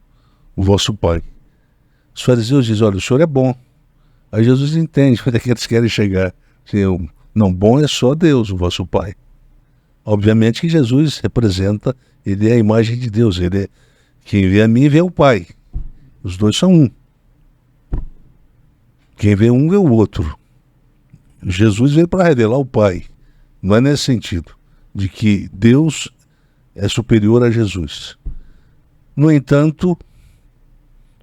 o vosso Pai. Os fariseus dizem, olha, o Senhor é bom. Aí Jesus entende onde é que eles querem chegar. Não, bom é só Deus, o vosso Pai. Obviamente que Jesus representa, ele é a imagem de Deus, ele é quem vê a mim vê o Pai. Os dois são um. Quem vê um vê o outro. Jesus veio para revelar o Pai. Não é nesse sentido, de que Deus é superior a Jesus. No entanto,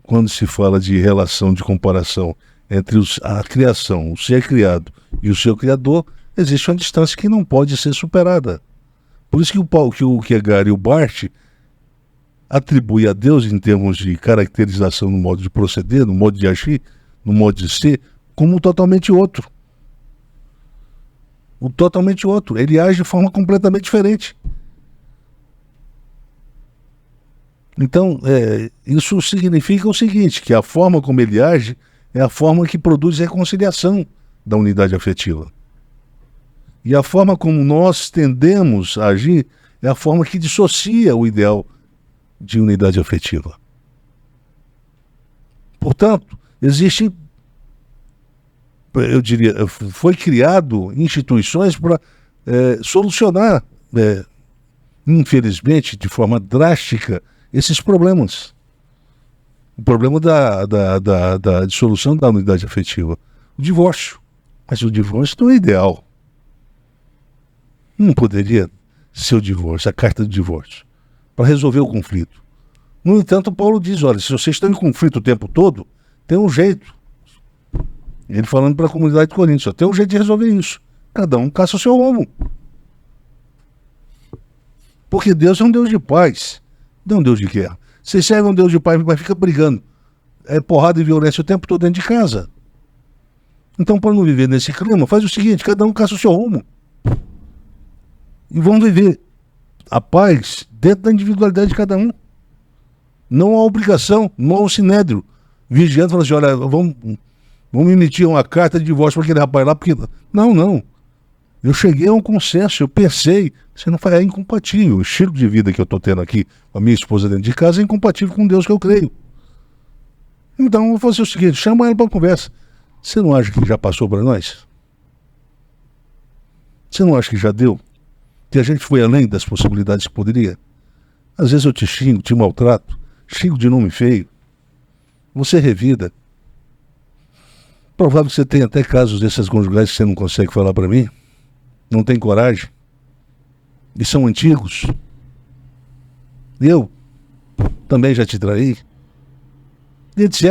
quando se fala de relação de comparação entre a criação, o ser criado e o seu Criador, existe uma distância que não pode ser superada. Por isso que o Kierkegaard e o Barthes atribui a Deus, em termos de caracterização no modo de proceder, no modo de agir, no modo de ser, como totalmente outro. O totalmente outro. Ele age de forma completamente diferente. Então, isso significa o seguinte, que a forma como ele age é a forma que produz reconciliação da unidade afetiva. E a forma como nós tendemos a agir é a forma que dissocia o ideal de unidade afetiva. Portanto, eu diria, foi criado instituições para solucionar, infelizmente, de forma drástica, esses problemas. O problema da dissolução da unidade afetiva. O divórcio. Mas o divórcio não é ideal. Não poderia ser o divórcio, a carta do divórcio, para resolver o conflito. No entanto, Paulo diz, olha, se vocês estão em conflito o tempo todo, tem um jeito. Ele falando para a comunidade de Corinto, só tem um jeito de resolver isso. Cada um caça o seu rumo. Porque Deus é um Deus de paz, não é um Deus de guerra. Vocês servem um Deus de paz, mas fica brigando. É porrada e violência o tempo todo dentro de casa. Então, para não viver nesse clima, faz o seguinte, cada um caça o seu rumo. E vamos viver a paz dentro da individualidade de cada um. Não há obrigação, não há um sinédrio vigiando, falando assim, olha, vamos emitir uma carta de divórcio para aquele rapaz lá, porque... Não. Eu cheguei a um consenso, eu pensei, você não faz, é incompatível. O estilo de vida que eu estou tendo aqui com a minha esposa dentro de casa é incompatível com Deus que eu creio. Então, eu vou fazer o seguinte, chama ela para conversa. Você não acha que já passou para nós? Você não acha que já deu? Que a gente foi além das possibilidades que poderia? Às vezes eu te xingo, te maltrato, xingo de nome feio. Você revida. Provável que você tenha até casos desses conjugais que você não consegue falar para mim. Não tem coragem. E são antigos. Eu também já te traí. E etc.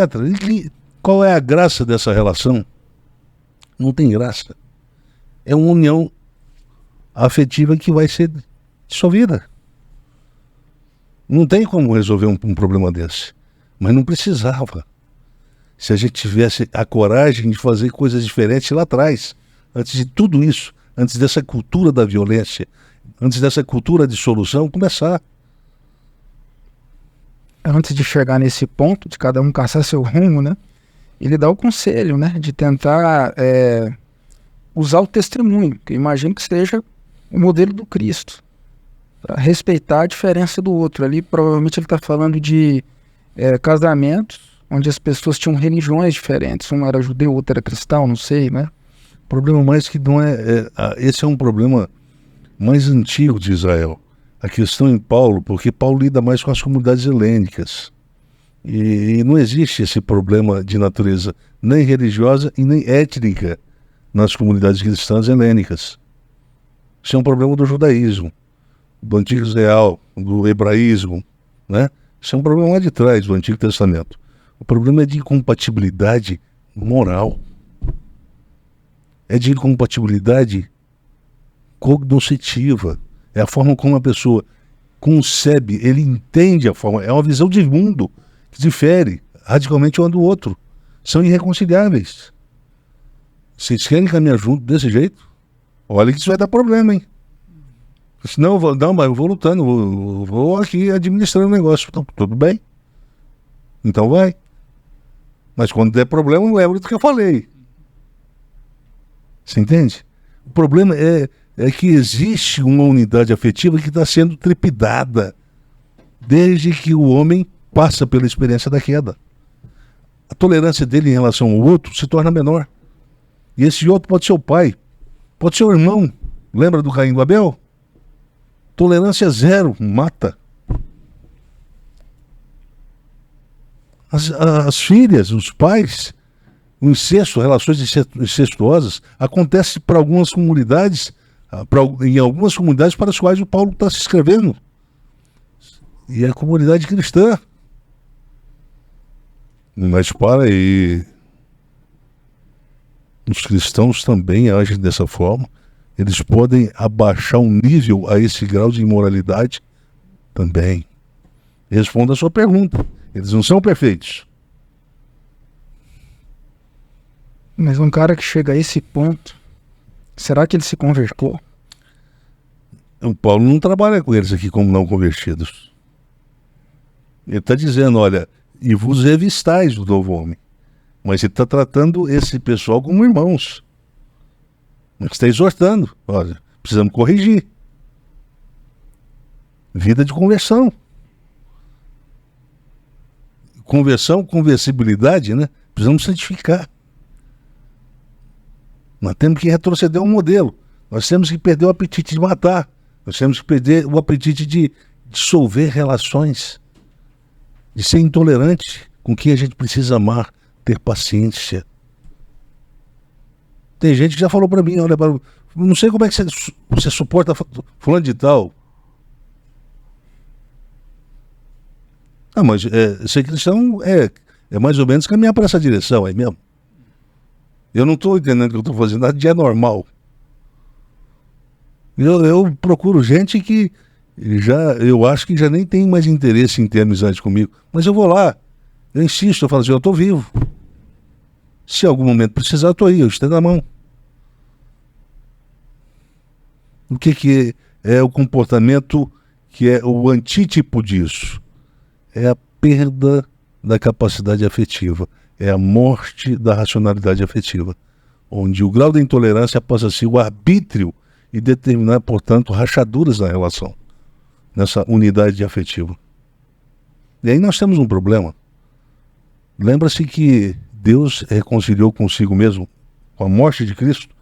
E qual é a graça dessa relação? Não tem graça. É uma união afetiva que vai ser dissolvida. Não tem como resolver um problema desse. Mas não precisava. Se a gente tivesse a coragem de fazer coisas diferentes lá atrás, antes de tudo isso, antes dessa cultura da violência, antes dessa cultura de solução começar. Antes de chegar nesse ponto, de cada um caçar seu rumo, né? Ele dá o conselho, né? De tentar usar o testemunho, que eu imagino que seja o modelo do Cristo. Respeitar a diferença do outro. Ali, provavelmente, ele está falando de casamentos onde as pessoas tinham religiões diferentes. Um era judeu, outro era cristão, não sei, né? O problema mais que não esse é um problema mais antigo de Israel. A questão em Paulo, porque Paulo lida mais com as comunidades helênicas. E não existe esse problema de natureza nem religiosa e nem étnica nas comunidades cristãs helênicas. Isso é um problema do judaísmo, do Antigo Israel, do hebraísmo, né? Isso é um problema lá de trás do Antigo Testamento. O problema é de incompatibilidade moral. é de incompatibilidade cognoscitiva. É a forma como a pessoa concebe, ele entende a forma, é uma visão de mundo que difere radicalmente um do outro. São irreconciliáveis. Vocês querem caminhar junto desse jeito? Olha que isso vai dar problema, hein? Senão mas eu vou lutando, vou aqui administrando o negócio. Então, tudo bem. Então vai. Mas quando der problema, não lembro do que eu falei. Você entende? O problema é que existe uma unidade afetiva que está sendo trepidada desde que o homem passa pela experiência da queda. A tolerância dele em relação ao outro se torna menor. E esse outro pode ser o pai, pode ser o irmão. Lembra do Caim e do Abel? Tolerância zero, mata. As filhas, os pais, o incesto, relações incestuosas, acontece para algumas comunidades, em algumas comunidades para as quais o Paulo está se escrevendo. E é a comunidade cristã. Mas para aí, os cristãos também agem dessa forma. Eles podem abaixar um nível a esse grau de imoralidade também. Responda a sua pergunta. Eles não são perfeitos. Mas um cara que chega a esse ponto, será que ele se convertou? O Paulo não trabalha com eles aqui como não convertidos. Ele está dizendo, olha, e vos revistais do novo homem. Mas ele está tratando esse pessoal como irmãos. Ele está exortando. Olha, precisamos corrigir. Vida de conversão. Conversibilidade, né? Precisamos santificar. Nós temos que retroceder um modelo. Nós temos que perder o apetite de matar. Nós temos que perder o apetite de dissolver relações. De ser intolerante com quem a gente precisa amar. Ter paciência. Tem gente que já falou para mim, olha, não sei como é que você suporta fulano de tal. Ah, mas ser cristão é mais ou menos caminhar para essa direção, é mesmo? Eu não estou entendendo o que eu estou fazendo, nada de é normal. Eu procuro gente que eu acho que já nem tem mais interesse em ter amizade comigo, mas eu vou lá, eu insisto, eu falo assim, eu estou vivo. Se em algum momento precisar, eu estou aí, eu estendo a mão. O que é o comportamento que é o antítipo disso? É a perda da capacidade afetiva. É a morte da racionalidade afetiva. Onde o grau da intolerância passa a ser o arbítrio e determinar, portanto, rachaduras na relação. Nessa unidade afetiva. E aí nós temos um problema. Lembra-se que Deus reconciliou consigo mesmo, com a morte de Cristo,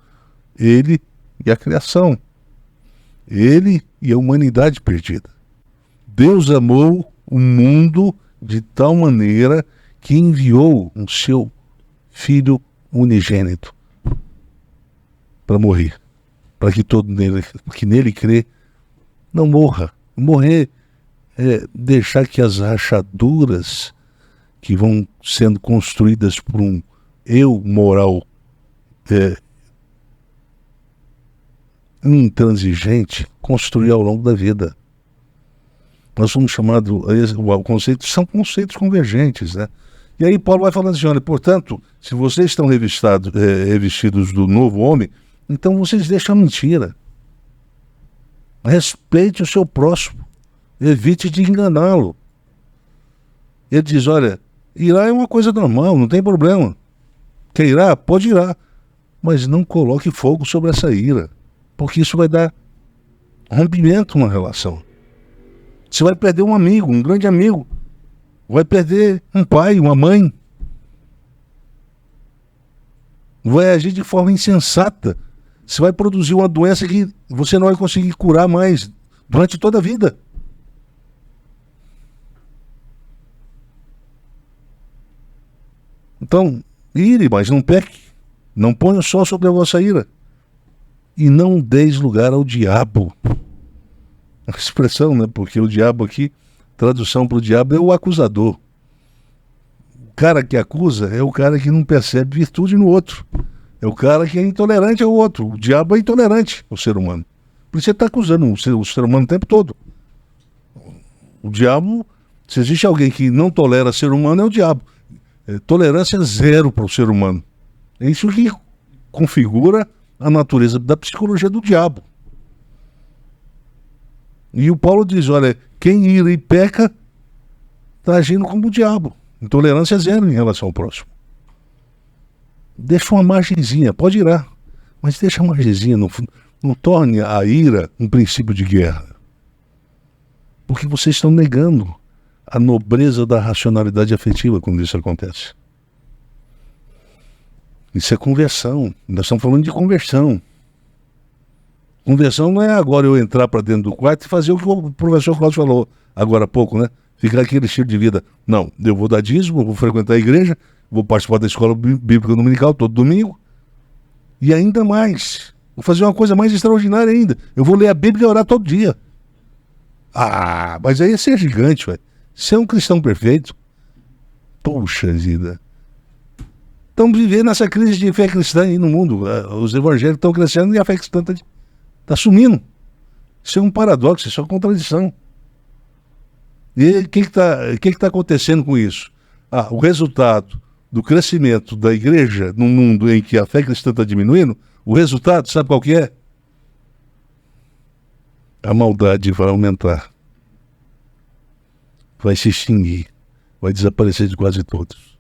ele e a criação. Ele e a humanidade perdida. Deus amou o mundo de tal maneira que enviou o seu Filho unigênito para morrer. Para que todo que nele crê não morra. Morrer é deixar que as rachaduras que vão sendo construídas por um eu moral intransigente, construir ao longo da vida. Nós somos chamados, são conceitos convergentes, né? E aí Paulo vai falando assim, olha, portanto, se vocês estão revestidos do novo homem, então vocês deixam a mentira. Respeite o seu próximo, evite de enganá-lo. Ele diz, olha, irá é uma coisa normal, não tem problema. Quer irar? Pode irar. Mas não coloque fogo sobre essa ira, porque isso vai dar rompimento na relação. Você vai perder um amigo, um grande amigo. Vai perder um pai, uma mãe. Vai agir de forma insensata. Você vai produzir uma doença que você não vai conseguir curar mais durante toda a vida. Então, ire, mas não peque. Não ponha o sol sobre a vossa ira. E não deis lugar ao diabo. A expressão, né? Porque o diabo aqui, tradução para o diabo é o acusador. O cara que acusa é o cara que não percebe virtude no outro. É o cara que é intolerante ao outro. O diabo é intolerante ao ser humano. Por isso você está acusando o ser humano o tempo todo. O diabo, se existe alguém que não tolera ser humano, é o diabo. Tolerância zero para o ser humano. É isso que configura a natureza da psicologia do diabo. E o Paulo diz, olha, quem ira e peca está agindo como o diabo. Intolerância zero em relação ao próximo. Deixa uma margenzinha, pode irar, mas deixa uma margenzinha, não torne a ira um princípio de guerra. Porque vocês estão negando a nobreza da racionalidade afetiva quando isso acontece. Isso é conversão. Nós estamos falando de conversão. Conversão não é agora eu entrar para dentro do quarto e fazer o que o professor Cláudio falou agora há pouco, né? Ficar aquele estilo de vida. Não, eu vou dar dízimo, vou frequentar a igreja, vou participar da escola bíblica dominical todo domingo. E ainda mais, vou fazer uma coisa mais extraordinária ainda. Eu vou ler a Bíblia e orar todo dia. Ah, mas aí é ser gigante, velho. Você é um cristão perfeito? Poxa vida. Estamos vivendo essa crise de fé cristã aí no mundo. Os evangélicos estão crescendo e a fé cristã está sumindo. Isso é um paradoxo, isso é uma contradição. E o que está acontecendo com isso? O resultado do crescimento da igreja num mundo em que a fé cristã está diminuindo, o resultado, sabe qual que é? A maldade vai aumentar. Vai se extinguir. Vai desaparecer de quase todos.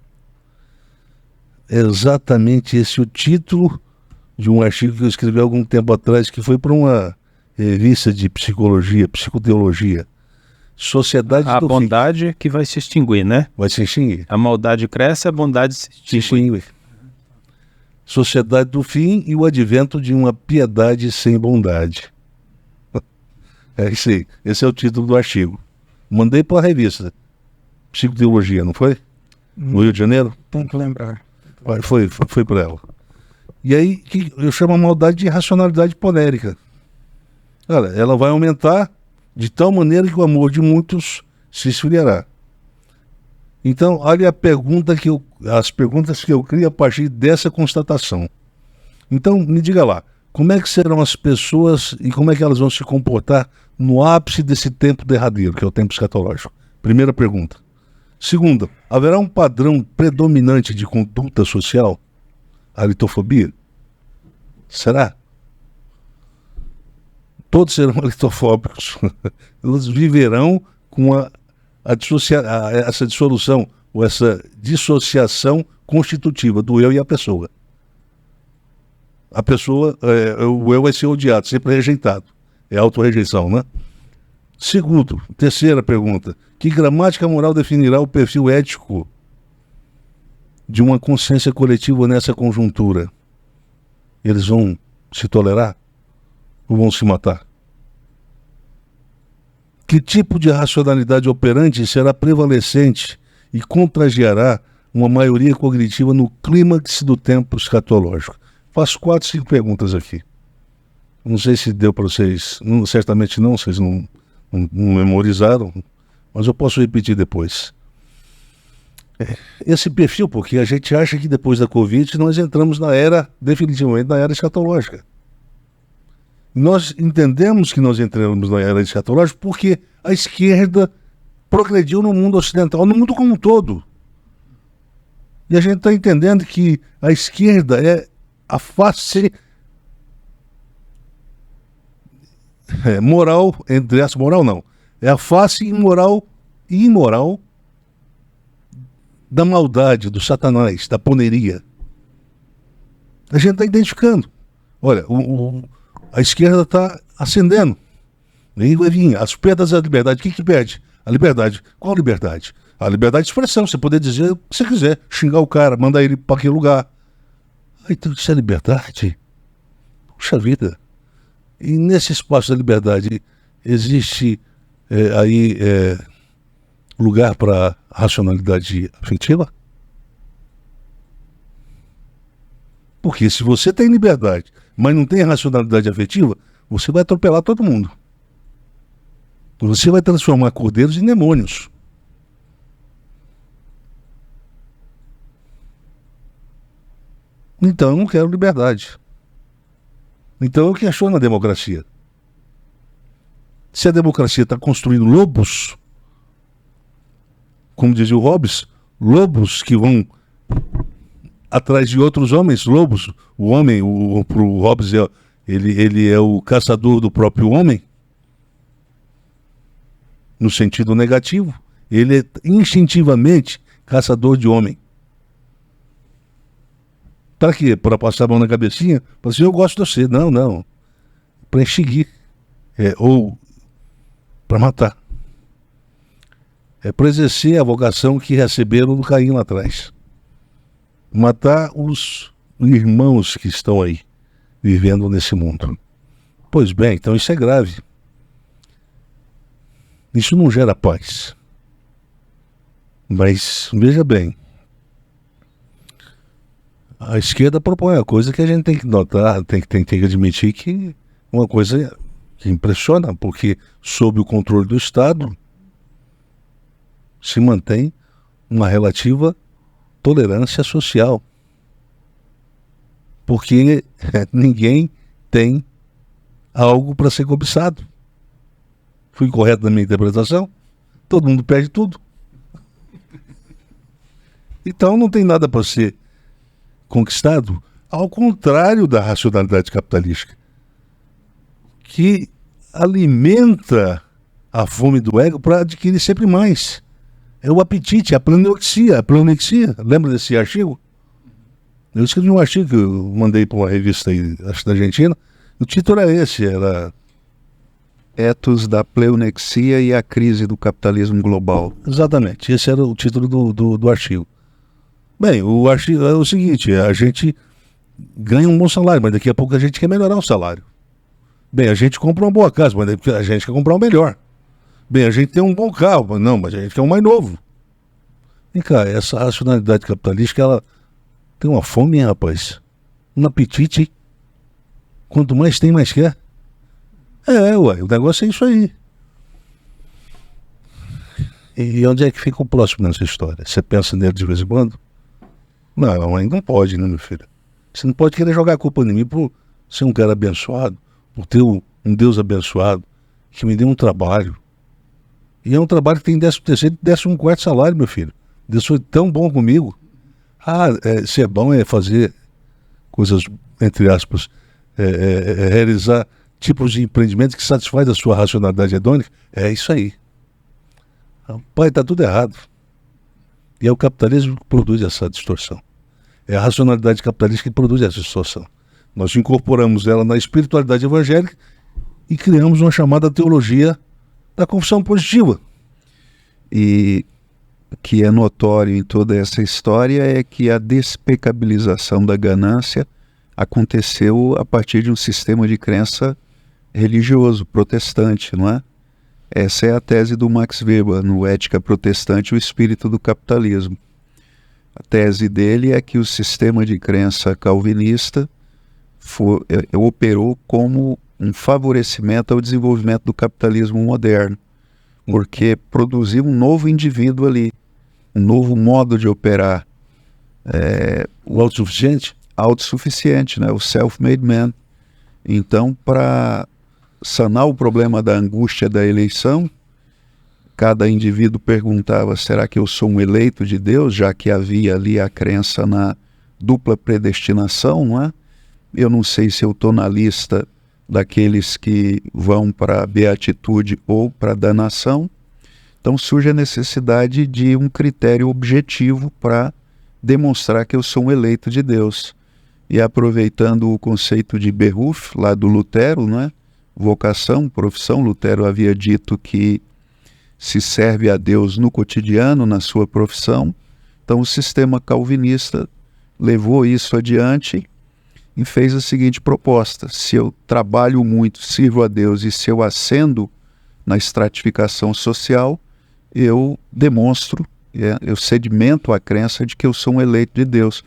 É exatamente esse o título de um artigo que eu escrevi há algum tempo atrás, que foi para uma revista de psicologia, psicoteologia. Sociedade do fim. A bondade que vai se extinguir, né? Vai se extinguir. A maldade cresce, a bondade se extingue. Sociedade do fim e o advento de uma piedade sem bondade. É isso aí. Esse é o título do artigo. Mandei para a revista Psicoteologia, não foi? No Rio de Janeiro? Tem que lembrar. Foi para ela. E aí, que eu chamo a maldade de racionalidade polérica. Olha, ela vai aumentar de tal maneira que o amor de muitos se esfriará. Então, olha as perguntas que eu crio a partir dessa constatação. Então, me diga lá, como é que serão as pessoas e como é que elas vão se comportar no ápice desse tempo derradeiro, que é o tempo escatológico? Primeira pergunta. Segunda, haverá um padrão predominante de conduta social? A litofobia? Será? Todos serão litofóbicos. Eles viverão com essa dissolução, ou essa dissociação constitutiva do eu e a pessoa. A pessoa, o eu vai ser odiado, sempre rejeitado. É autorrejeição, né? Segundo, terceira pergunta. Que gramática moral definirá o perfil ético de uma consciência coletiva nessa conjuntura? Eles vão se tolerar? Ou vão se matar? Que tipo de racionalidade operante será prevalecente e contagiará uma maioria cognitiva no clímax do tempo escatológico? Faço 4, 5 perguntas aqui. Não sei se deu para vocês, certamente não, vocês não memorizaram, mas eu posso repetir depois. Esse perfil, porque a gente acha que depois da Covid nós entramos definitivamente na era escatológica. Nós entendemos que nós entramos na era escatológica porque a esquerda progrediu no mundo ocidental, no mundo como um todo. E a gente está entendendo que a esquerda é a face moral, entre aspas, moral não, é a face imoral e imoral da maldade, do satanás, da poneria. A gente está identificando. Olha, a esquerda está ascendendo. E aí vai vir as perdas da liberdade. O que perde? A liberdade. Qual liberdade? A liberdade de expressão. Você poder dizer o que você quiser. Xingar o cara, mandar ele para aquele lugar. Então isso é liberdade? Puxa vida. E nesse espaço da liberdade existe lugar para racionalidade afetiva? Porque se você tem liberdade, mas não tem racionalidade afetiva, você vai atropelar todo mundo. Você vai transformar cordeiros em demônios. Então eu não quero liberdade. Então eu questiono a democracia. Se a democracia está construindo lobos, como dizia o Hobbes, lobos que vão atrás de outros homens, lobos. O homem, pro Hobbes, ele é o caçador do próprio homem, no sentido negativo. Ele é instintivamente caçador de homem. Para quê? Para passar a mão na cabecinha? Para dizer, eu gosto de você. Não. Para extinguir. Ou para matar. É para exercer a vocação que receberam do Caim lá atrás. Matar os irmãos que estão aí, vivendo nesse mundo. Pois bem, então isso é grave. Isso não gera paz. Mas, veja bem, a esquerda propõe uma coisa que a gente tem que notar, tem que admitir que uma coisa que impressiona, porque sob o controle do Estado se mantém uma relativa tolerância social. Porque ninguém tem algo para ser cobiçado. Fui correto na minha interpretação? Todo mundo perde tudo. Então não tem nada para ser conquistado, ao contrário da racionalidade capitalística, que alimenta a fome do ego para adquirir sempre mais. É o apetite, a pleonexia. Lembra desse artigo? Eu escrevi um artigo que eu mandei para uma revista aí, acho da Argentina. O título era esse, era Ethos da pleonexia e a crise do capitalismo global. Exatamente, esse era o título do artigo. Bem, o artigo é o seguinte, a gente ganha um bom salário, mas daqui a pouco a gente quer melhorar o salário. Bem, a gente compra uma boa casa, mas daqui a gente quer comprar um melhor. Bem, a gente tem um bom carro, mas a gente quer um mais novo. Vem cá, essa racionalidade capitalística, ela tem uma fome, hein, rapaz? Um apetite. Quanto mais tem, mais quer. O negócio é isso aí. E onde é que fica o próximo nessa história? Você pensa nele de vez em quando? Não, aí não pode, né, meu filho? Você não pode querer jogar a culpa em mim por ser um cara abençoado, por ter um Deus abençoado, que me deu um trabalho. E é um trabalho que tem 13º e 14º salário, meu filho. Deus foi tão bom comigo. Ser bom é fazer coisas, entre aspas, realizar tipos de empreendimento que satisfaz a sua racionalidade hedônica. É isso aí. Pai, está tudo errado. E é o capitalismo que produz essa distorção. É a racionalidade capitalista que produz essa distorção. Nós incorporamos ela na espiritualidade evangélica e criamos uma chamada teologia da confissão positiva. E o que é notório em toda essa história é que a despecabilização da ganância aconteceu a partir de um sistema de crença religioso, protestante, não é? Essa é a tese do Max Weber, no Ética Protestante, o espírito do capitalismo. A tese dele é que o sistema de crença calvinista operou como um favorecimento ao desenvolvimento do capitalismo moderno, porque produziu um novo indivíduo ali, um novo modo de operar. O autossuficiente? Autossuficiente, né? O self-made man. Então, para sanar o problema da angústia da eleição, cada indivíduo perguntava, será que eu sou um eleito de Deus, já que havia ali a crença na dupla predestinação, não é? Eu não sei se eu estou na lista daqueles que vão para a beatitude ou para a danação. Então surge a necessidade de um critério objetivo para demonstrar que eu sou um eleito de Deus. E aproveitando o conceito de Beruf, lá do Lutero, né? Vocação, profissão, Lutero havia dito que se serve a Deus no cotidiano, na sua profissão. Então o sistema calvinista levou isso adiante e fez a seguinte proposta: se eu trabalho muito, sirvo a Deus, e se eu ascendo na estratificação social, eu demonstro, eu sedimento a crença de que eu sou um eleito de Deus.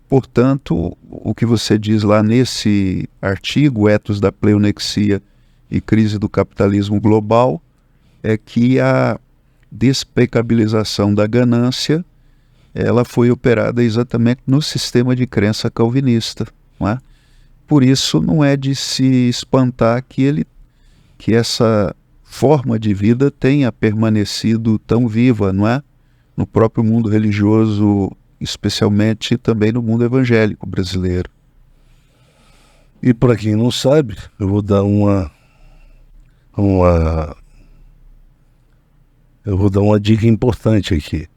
Portanto, o que você diz lá nesse artigo, Ethos da Pleonexia e Crise do Capitalismo Global, é que a despecabilização da ganância ela foi operada exatamente no sistema de crença calvinista, não é? Por isso não é de se espantar que essa forma de vida tenha permanecido tão viva, não é? No próprio mundo religioso, especialmente também no mundo evangélico brasileiro. E para quem não sabe, eu vou dar uma dica importante aqui.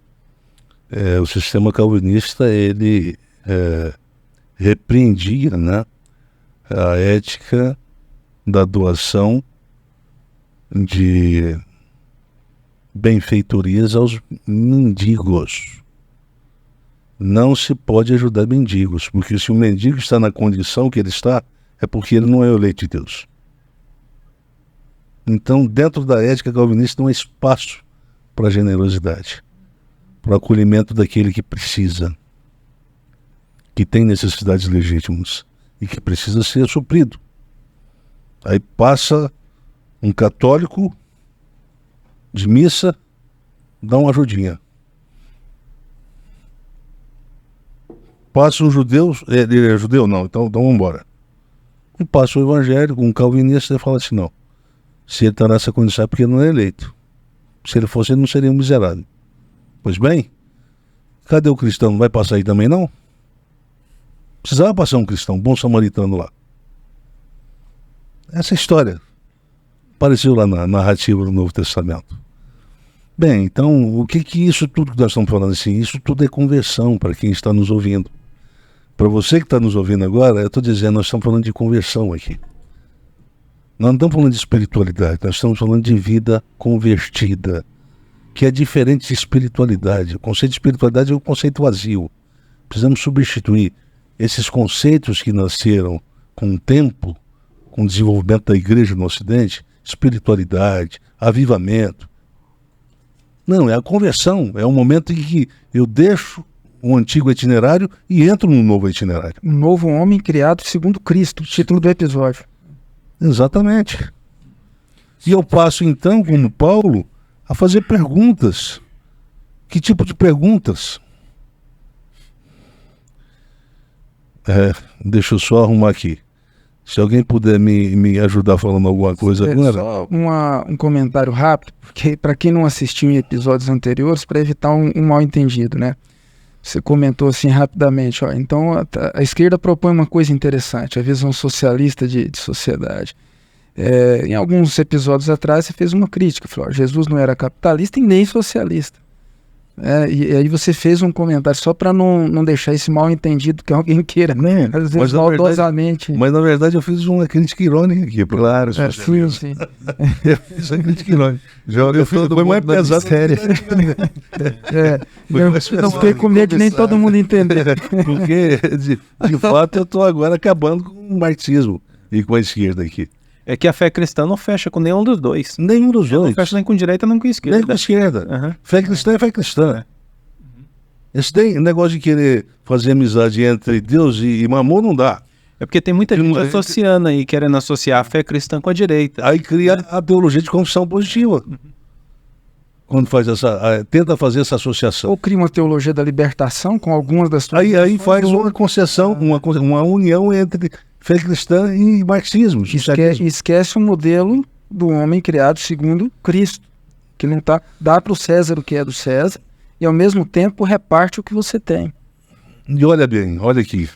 O sistema calvinista, ele repreendia, né, a ética da doação de benfeitorias aos mendigos. Não se pode ajudar mendigos, porque se o mendigo está na condição que ele está, é porque ele não é o eleito de Deus. Então, dentro da ética calvinista não há espaço para generosidade, para o acolhimento daquele que precisa, que tem necessidades legítimas e que precisa ser suprido. Aí passa um católico de missa, dá uma ajudinha. Passa um judeu, ele é judeu? Não, então vamos embora. E passa o evangélico, um calvinista, e fala assim, não, se ele está nessa condição é porque ele não é eleito. Se ele fosse, ele não seria um miserável. Pois bem, cadê o cristão? Não vai passar aí também, não? Precisava passar um cristão, um bom samaritano lá. Essa história apareceu lá na narrativa do Novo Testamento. Bem, então, o que isso tudo que nós estamos falando assim? Isso tudo é conversão para quem está nos ouvindo. Para você que está nos ouvindo agora, eu estou dizendo, nós estamos falando de conversão aqui. Nós não estamos falando de espiritualidade, nós estamos falando de vida convertida, que é diferente de espiritualidade. O conceito de espiritualidade é um conceito vazio. Precisamos substituir esses conceitos que nasceram com o tempo, com o desenvolvimento da igreja no Ocidente, espiritualidade, avivamento. Não, é a conversão, é o momento em que eu deixo o antigo itinerário e entro num novo itinerário. Um novo homem criado segundo Cristo, título do episódio. Exatamente. E eu passo então, como Paulo, a fazer perguntas. Que tipo de perguntas? Deixa eu só arrumar aqui. Se alguém puder me ajudar falando alguma coisa agora. Só um comentário rápido, porque para quem não assistiu em episódios anteriores, para evitar um mal entendido, né? Você comentou assim rapidamente, então a esquerda propõe uma coisa interessante, a visão socialista de sociedade. Em alguns episódios atrás você fez uma crítica, falou, Jesus não era capitalista e nem socialista. E aí você fez um comentário só para não deixar esse mal entendido que alguém queira, né? Às vezes maldosamente. Mas na verdade eu fiz uma crítica irônica aqui. Claro, sim. Eu fiz uma crítica irônica. Foi mais pesado. Eu não fiquei com medo de nem todo mundo entender. Porque, de fato, eu estou agora acabando com o marxismo e com a esquerda aqui. É que a fé cristã não fecha com nenhum dos dois. Nenhum dos dois. Não fecha nem com direita, nem com esquerda. Nem com esquerda. Uhum. Fé cristã é fé cristã. Esse negócio de querer fazer amizade entre Deus e mamon não dá. É porque tem muita gente associando aí, querendo associar a fé cristã com a direita. Aí cria a teologia de confissão positiva. Quando faz tenta fazer essa associação. Ou cria uma teologia da libertação com algumas das... Aí faz uma concessão, uma união entre fé cristã e marxismo. Esquece o modelo do homem criado segundo Cristo, que não dá para o César o que é do César e ao mesmo tempo reparte o que você tem. E olha bem, olha aqui,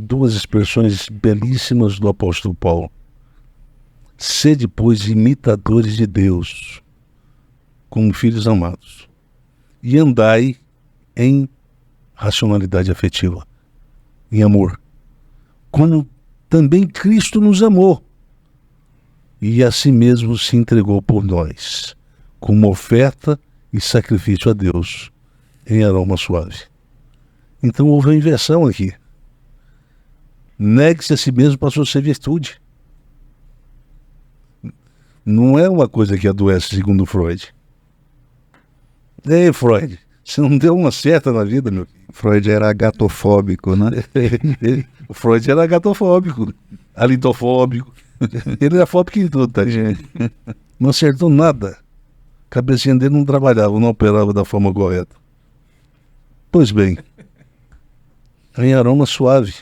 duas expressões belíssimas do apóstolo Paulo. Sede, pois, imitadores de Deus, como filhos amados, e andai em racionalidade afetiva, em amor, como também Cristo nos amou e a si mesmo se entregou por nós, como oferta e sacrifício a Deus em aroma suave. Então houve uma inversão aqui. Negue-se a si mesmo para a sua virtude. Não é uma coisa que adoece, segundo Freud. Ei, Freud, você não deu uma certa na vida, meu filho. Freud era agatofóbico, né? O Freud era agatofóbico, alitofóbico. Ele era fóbico em tudo, tá, gente? Não acertou nada. A cabecinha dele não trabalhava, não operava da forma correta. Pois bem, em aroma suave,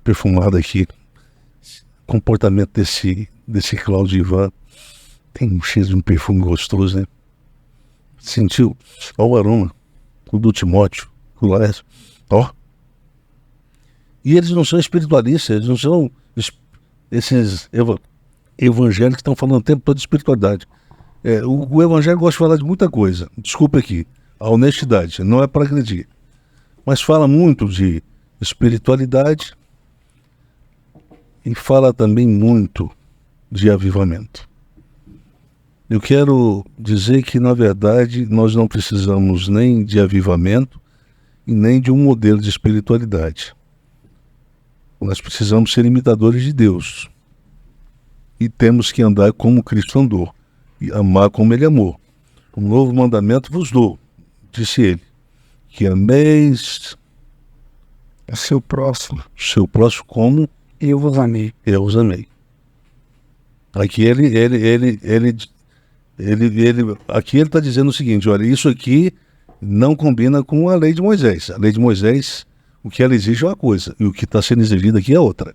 perfumado aqui, comportamento desse Cláudio Ivan, tem um cheiro de um perfume gostoso, né? Sentiu? Olha o aroma, o do Timóteo, o Laércio, ó. E eles não são espiritualistas, eles não são esses evangélicos que estão falando o tempo todo de espiritualidade. O evangelho gosta de falar de muita coisa, desculpa aqui, a honestidade, não é para agredir, mas fala muito de espiritualidade e fala também muito de avivamento. Eu quero dizer que, na verdade, nós não precisamos nem de avivamento e nem de um modelo de espiritualidade. Nós precisamos ser imitadores de Deus. E temos que andar como Cristo andou. E amar como Ele amou. Um novo mandamento vos dou, disse Ele. Que ameis o seu próximo. Seu próximo como eu vos amei. Eu os amei. Aqui ele está dizendo o seguinte: olha, isso aqui não combina com a lei de Moisés. A lei de Moisés, o que ela exige é uma coisa, e o que está sendo exigido aqui é outra.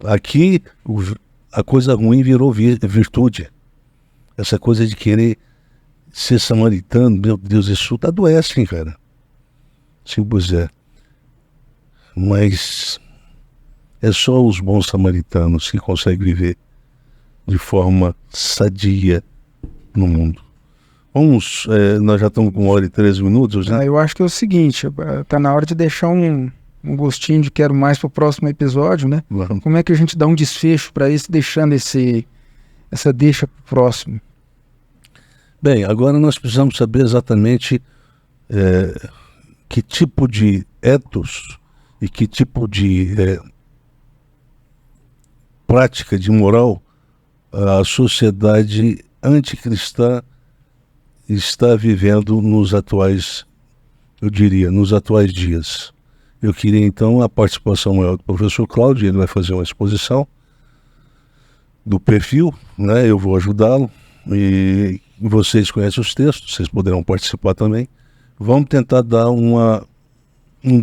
Aqui, a coisa ruim virou virtude. Essa coisa de querer ser samaritano, meu Deus, isso adoece, hein, cara? Sim, pois é. Mas é só os bons samaritanos que conseguem viver de forma sadia no mundo. Nós já estamos com 1h13. Né? Eu acho que é o seguinte, tá na hora de deixar um gostinho de quero mais para o próximo episódio, né? Vamos. Como é que a gente dá um desfecho para isso, deixando essa deixa para o próximo? Bem, agora nós precisamos saber exatamente que tipo de ethos e que tipo de prática de moral a sociedade anticristã está vivendo nos atuais dias. Eu queria então a participação maior do professor Cláudio. Ele vai fazer uma exposição do perfil, né? Eu vou ajudá-lo e vocês conhecem os textos, vocês poderão participar também. Vamos tentar dar um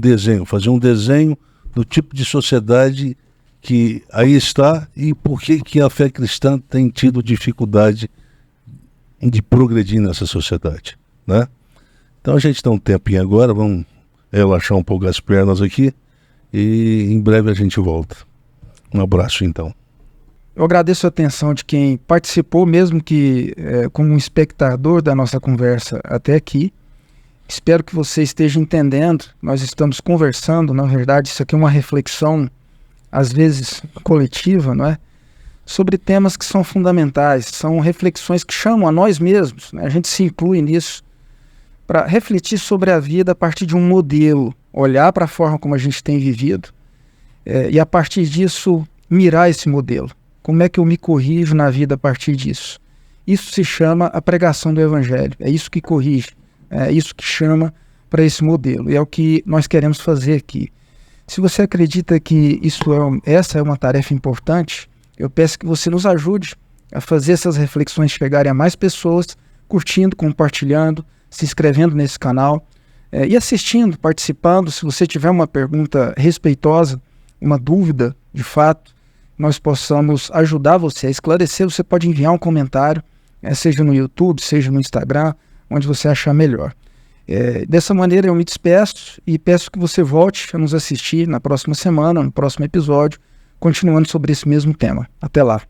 desenho, fazer um desenho do tipo de sociedade que aí está e por que a fé cristã tem tido dificuldade de progredir nessa sociedade, né? Então a gente tem um tempinho agora, vamos relaxar um pouco as pernas aqui e em breve a gente volta. Um abraço então. Eu agradeço a atenção de quem participou, mesmo que como um espectador da nossa conversa até aqui. Espero que você esteja entendendo. Nós estamos conversando, na verdade isso aqui é uma reflexão, às vezes coletiva, não é? Sobre temas que são fundamentais, são reflexões que chamam a nós mesmos, né? A gente se inclui nisso para refletir sobre a vida a partir de um modelo, olhar para a forma como a gente tem vivido e a partir disso mirar esse modelo. Como é que eu me corrijo na vida a partir disso? Isso se chama a pregação do Evangelho, é isso que corrige, é isso que chama para esse modelo, e é o que nós queremos fazer aqui. Se você acredita que essa é uma tarefa importante, eu peço que você nos ajude a fazer essas reflexões chegarem a mais pessoas, curtindo, compartilhando, se inscrevendo nesse canal e assistindo, participando. Se você tiver uma pergunta respeitosa, uma dúvida de fato, nós possamos ajudar você a esclarecer, você pode enviar um comentário, seja no YouTube, seja no Instagram, onde você achar melhor. Dessa maneira eu me despeço e peço que você volte a nos assistir na próxima semana, no próximo episódio, continuando sobre esse mesmo tema. Até lá.